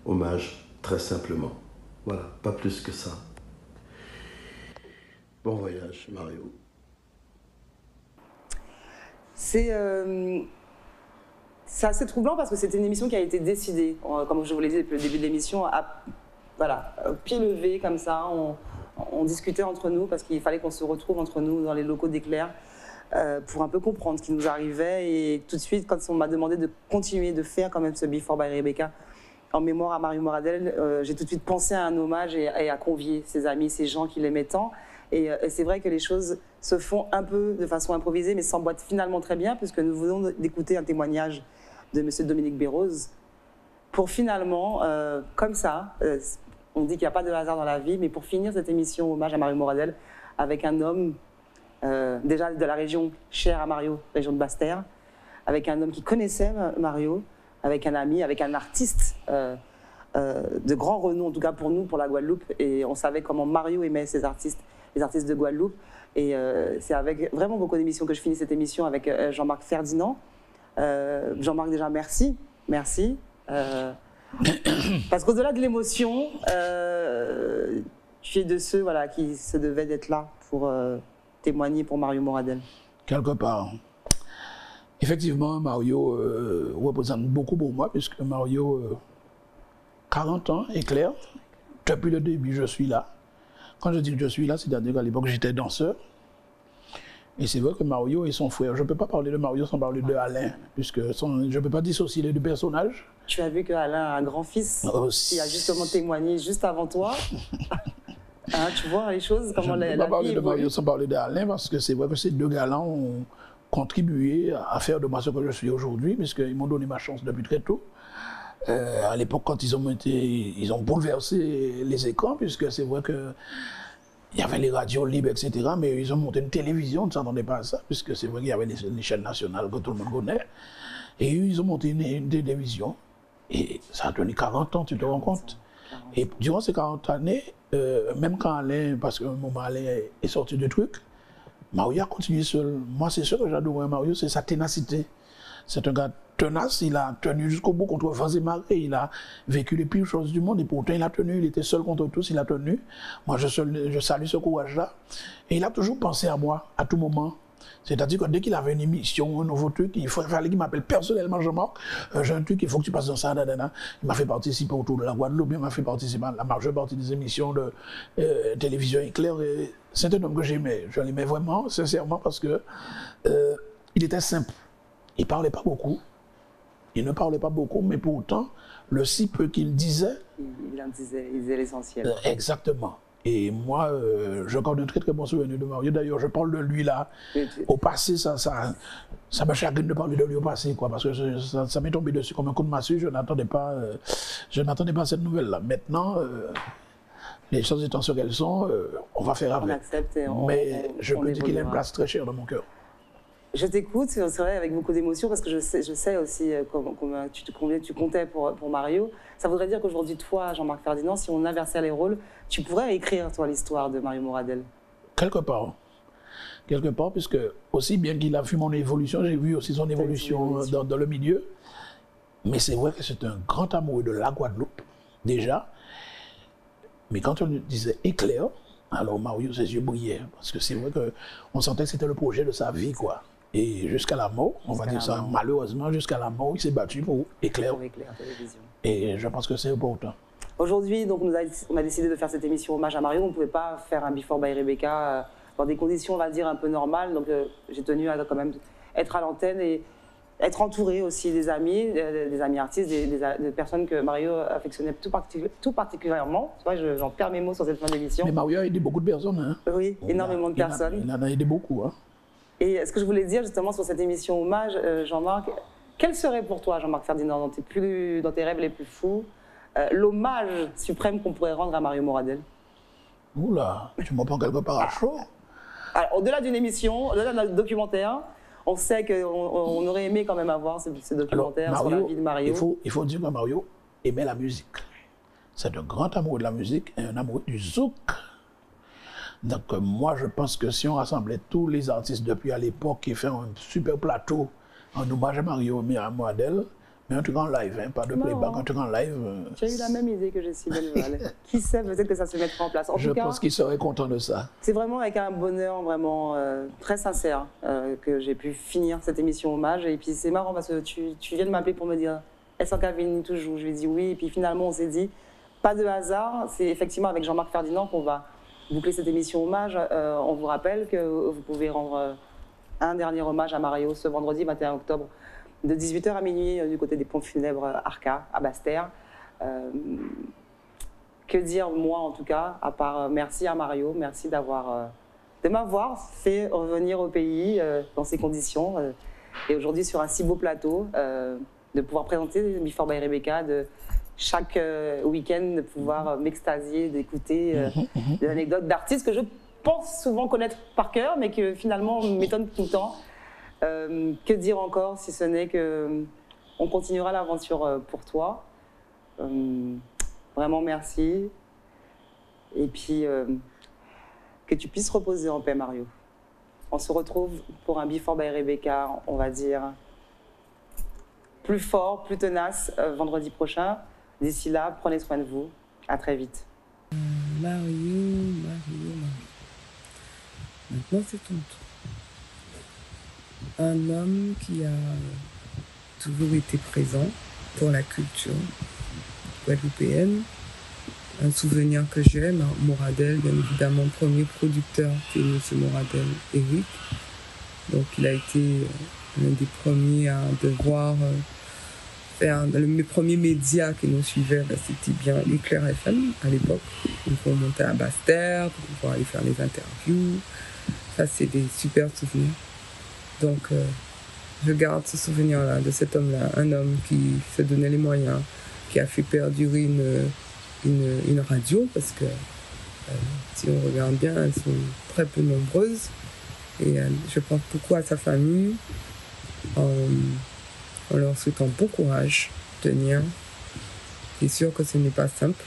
hommage très simplement. Voilà, pas plus que ça. Bon voyage, Mario. C'est assez troublant parce que c'était une émission qui a été décidée, comme je vous l'ai dit depuis le début de l'émission, voilà, pied levé comme ça, on discutait entre nous parce qu'il fallait qu'on se retrouve entre nous dans les locaux d'Éclair pour un peu comprendre ce qui nous arrivait. Et tout de suite, quand on m'a demandé de continuer de faire quand même ce Before by Rebecca en mémoire à Mario Moradel, j'ai tout de suite pensé à un hommage et à convier ses amis, ces gens qui l'aimaient tant. Et c'est vrai que les choses se font un peu de façon improvisée, mais s'emboîtent finalement très bien, puisque nous venons d'écouter un témoignage de M. Dominique Bérose, pour finalement, comme ça, on dit qu'il n'y a pas de hasard dans la vie, mais pour finir cette émission hommage à Mario Moradel, avec un homme déjà de la région chère à Mario, région de Basse-Terre, avec un homme qui connaissait Mario, avec un ami, avec un artiste de grand renom, en tout cas pour nous, pour la Guadeloupe, et on savait comment Mario aimait ces artistes, les artistes de Guadeloupe. Et c'est avec vraiment beaucoup d'émissions que je finis cette émission avec Jean-Marc Ferdinand. Jean-Marc, déjà, merci. Merci. Parce qu'au-delà de l'émotion, tu es de ceux voilà, qui se devaient d'être là pour témoigner pour Mario Moradel. Quelque part. Effectivement, Mario représente beaucoup pour moi, puisque Mario, 40 ans, Éclair. Depuis le début, je suis là. Quand je dis que je suis là, c'est-à-dire qu'à l'époque, j'étais danseur. Et c'est vrai que Mario et son frère, je ne peux pas parler de Mario sans parler de Alain, puisque je ne peux pas dissocier les deux personnages. Tu as vu que Alain a un grand-fils qui a justement témoigné juste avant toi. Hein, tu vois les choses, comment la vie évolue. Je ne peux pas parler de Mario sans parler d'Alain, parce que c'est vrai que ces deux gars-là ont contribué à faire de moi ce que je suis aujourd'hui, puisqu'ils m'ont donné ma chance depuis très tôt. À l'époque, quand ils ont bouleversé les écrans, puisque c'est vrai que il y avait les radios libres, etc. Mais ils ont monté une télévision, on ne s'attendait pas à ça, puisque c'est vrai qu'il y avait les chaînes nationales que tout le monde connaît. Et ils ont monté une télévision. Et ça a tenu 40 ans, tu te rends compte? Et durant ces 40 années, même quand Alain, parce qu'à un moment Alain est sorti du truc, Mario a continué seul. Moi, c'est sûr que j'adore Mario, c'est sa ténacité. C'est un gars tenace, il a tenu jusqu'au bout contre vents et marées, il a vécu les pires choses du monde et pourtant il a tenu, il était seul contre tous, il a tenu. Moi je salue ce courage-là. Et il a toujours pensé à moi, à tout moment. C'est-à-dire que dès qu'il avait une émission, un nouveau truc, il fallait qu'il m'appelle personnellement, Jean-Marc, j'ai un truc, il faut que tu passes dans ça, dadana. Il m'a fait participer autour de la Guadeloupe, il m'a fait participer à la majeure partie des émissions de télévision Éclair. C'est un homme que j'aimais, je l'aimais vraiment, sincèrement, parce que il était simple. Il ne parlait pas beaucoup. Il ne parlait pas beaucoup, mais pourtant, le si peu qu'il disait... Il disait l'essentiel. Exactement. Et moi, j'ai encore de très très bons souvenirs de Mario. D'ailleurs, je parle de lui là. Au passé, ça me chagrine de parler de lui au passé, quoi, parce que ça m'est tombé dessus comme un coup de massue. Je n'attendais pas cette nouvelle-là. Maintenant, les choses étant ce qu'elles sont, on va faire avec. On accepte et mais je peux dire qu'il a une place très chère dans mon cœur. Je t'écoute, c'est vrai, avec beaucoup d'émotion, parce que je sais aussi combien tu comptais pour Mario. Ça voudrait dire qu'aujourd'hui, toi, Jean-Marc Ferdinand, si on inversait les rôles, tu pourrais écrire, toi, l'histoire de Mario Moradel. Quelque part. Quelque part, puisque aussi bien qu'il a vu mon évolution, j'ai vu aussi son évolution dans le milieu. Mais c'est vrai que c'est un grand amoureux de la Guadeloupe, déjà. Mais quand on disait Éclair, alors Mario, ses yeux brillaient, parce que c'est vrai qu'on sentait que c'était le projet de sa vie, quoi. Et jusqu'à la mort, on va dire ça, malheureusement, jusqu'à la mort, il s'est battu pour Éclair. Pour Éclair Télévision. Et je pense que c'est important. Aujourd'hui, donc, on a décidé de faire cette émission hommage à Mario. On ne pouvait pas faire un Before by Rebecca dans des conditions, on va dire, un peu normales. Donc j'ai tenu à quand même être à l'antenne et être entouré aussi des amis artistes, des personnes que Mario affectionnait tout particulièrement. Tu vois, j'en perds mes mots sur cette fin d'émission. Mais Mario a aidé beaucoup de personnes. Hein. Oui, énormément de personnes. Il en a aidé beaucoup. Hein. Et ce que je voulais dire justement sur cette émission hommage, Jean-Marc, quel serait pour toi, Jean-Marc Ferdinand, dans tes rêves les plus fous, l'hommage suprême qu'on pourrait rendre à Mario Moradel? Oula, tu m'en prends quelque part à chaud. Alors, au-delà d'une émission, au-delà d'un documentaire, on sait qu'on aurait aimé quand même avoir ce documentaire sur la vie de Mario. Il faut dire que Mario aimait la musique. C'est un grand amoureux de la musique et un amoureux du zouk. Donc moi, je pense que si on rassemblait tous les artistes depuis à l'époque qui font un super plateau en hommage à Mario Moradel, mais un truc en live, hein, pas de playback, un truc en live. J'ai eu la même idée que Jessie Belval. Qui sait, peut-être que ça se mettra en place. En je tout cas, pense qu'il serait content de ça. C'est vraiment avec un bonheur vraiment très sincère que j'ai pu finir cette émission hommage. Et puis c'est marrant parce que tu viens de m'appeler pour me dire est-ce qu'en Cavini toujours? Je lui ai dit oui. Et puis finalement on s'est dit pas de hasard. C'est effectivement avec Jean-Marc Ferdinand qu'on va boucler cette émission hommage. On vous rappelle que vous pouvez rendre un dernier hommage à Mario ce vendredi 21 octobre. De 18h à minuit du côté des pompes funèbres Arca, à Basse-Terre. Que dire, moi en tout cas, à part merci à Mario, merci de m'avoir fait revenir au pays dans ces conditions. Et aujourd'hui, sur un si beau plateau, de pouvoir présenter Before by Rebecca, de chaque week-end, de pouvoir m'extasier, d'écouter des anecdotes d'artistes que je pense souvent connaître par cœur, mais que finalement m'étonnent tout le temps. Que dire encore si ce n'est qu'on continuera l'aventure pour toi. Vraiment merci. Et puis que tu puisses reposer en paix, Mario. On se retrouve pour un Before by Rebecca, on va dire, plus fort, plus tenace, vendredi prochain. D'ici là, prenez soin de vous. À très vite. Mario. Maintenant, c'est ton tour. Un homme qui a toujours été présent pour la culture guadeloupéenne. Un souvenir que j'ai, Moradel, bien évidemment, premier producteur, c'est M. Moradel, Eric. Donc il a été l'un des premiers à devoir faire, mes premiers médias qui nous suivaient, c'était bien Éclair FM à l'époque. Donc on montait à Basse-Terre pour pouvoir aller faire les interviews. Ça, c'est des super souvenirs. Donc, je garde ce souvenir-là de cet homme-là, un homme qui se donnait les moyens, qui a fait perdurer une radio, parce que si on regarde bien, elles sont très peu nombreuses. Et je pense beaucoup à sa famille, en leur souhaitant bon courage, tenir. C'est sûr que ce n'est pas simple,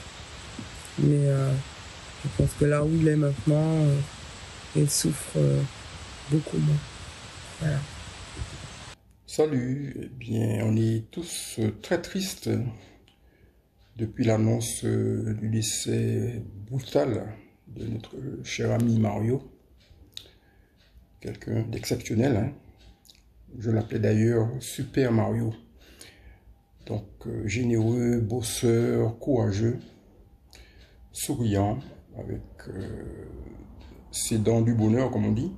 mais je pense que là où il est maintenant, il souffre beaucoup moins. Voilà. Salut, eh bien, on est tous très tristes depuis l'annonce du décès brutal de notre cher ami Mario, quelqu'un d'exceptionnel, hein. Je l'appelais d'ailleurs Super Mario, donc généreux, bosseur, courageux, souriant, avec ses dents du bonheur comme on dit.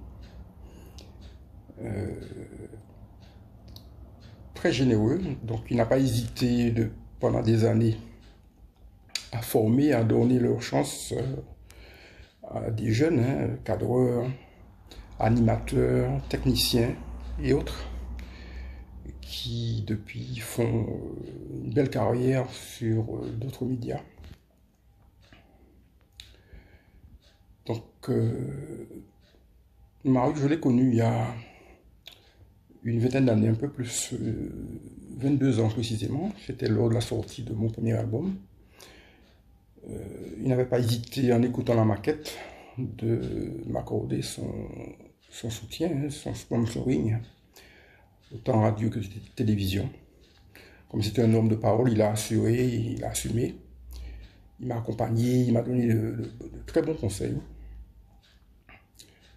Très généreux, donc il n'a pas hésité pendant des années à former, à donner leur chance à des jeunes, hein, cadreurs, animateurs, techniciens et autres, qui depuis font une belle carrière sur d'autres médias. Donc Mario, je l'ai connu il y a une vingtaine d'années, un peu plus, 22 ans précisément. C'était lors de la sortie de mon premier album. Il n'avait pas hésité, en écoutant la maquette, de m'accorder son soutien, son sponsoring, autant radio que télévision. Comme c'était un homme de parole, il a assuré, il a assumé. Il m'a accompagné, il m'a donné de très bons conseils.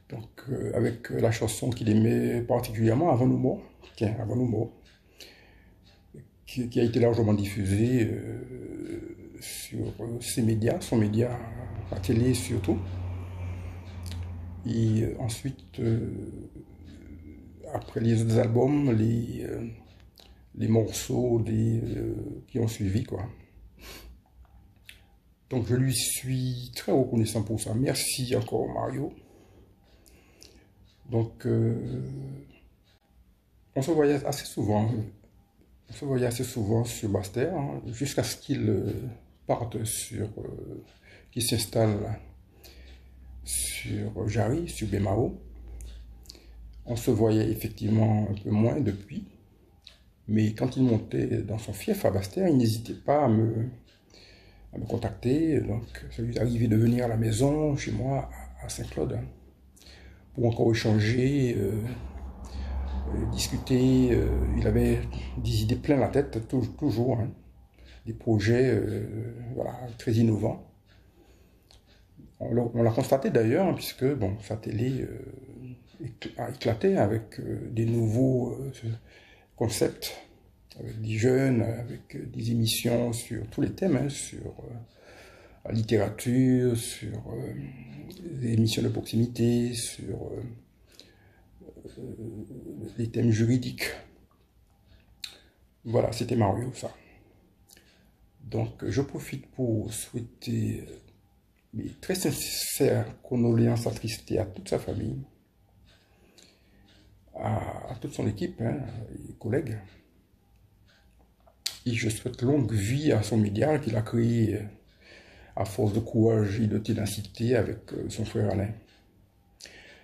Donc, avec la chanson qu'il aimait particulièrement, Avant nous morts, Avant nous morts, qui a été largement diffusée sur ses médias, son média, la télé surtout. Et ensuite, après les autres albums, les morceaux qui ont suivi, quoi. Donc je lui suis très reconnaissant pour ça. Merci encore Mario. Donc on se voyait assez souvent. On se voyait assez souvent sur Basse-Terre, hein, jusqu'à ce qu'il parte qu'il s'installe sur Jarry, sur Bémao. On se voyait effectivement un peu moins depuis. Mais quand il montait dans son fief à Basse-Terre, il n'hésitait pas à me contacter. Donc, ça lui est arrivé de venir à la maison, chez moi, à Saint-Claude, hein, pour encore échanger, discuter. Il avait des idées plein la tête, toujours. Hein, des projets voilà, très innovants. On l'a constaté d'ailleurs, hein, puisque bon, sa télé a éclaté avec des nouveaux concepts, avec des jeunes, avec des émissions sur tous les thèmes, hein, sur la littérature, sur des émissions de proximité, sur les thèmes juridiques. Voilà, c'était Mario, ça. Donc, je profite pour souhaiter mes très sincères condoléances attristées à toute sa famille, à toute son équipe, hein, et collègues. Et je souhaite longue vie à son média qu'il a créé à force de courage et de ténacité avec son frère Alain.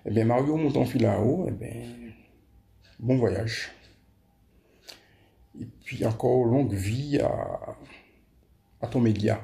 Eh bien, Mario Montanfilao, eh bien, bon voyage. Et puis encore longue vie à ton média.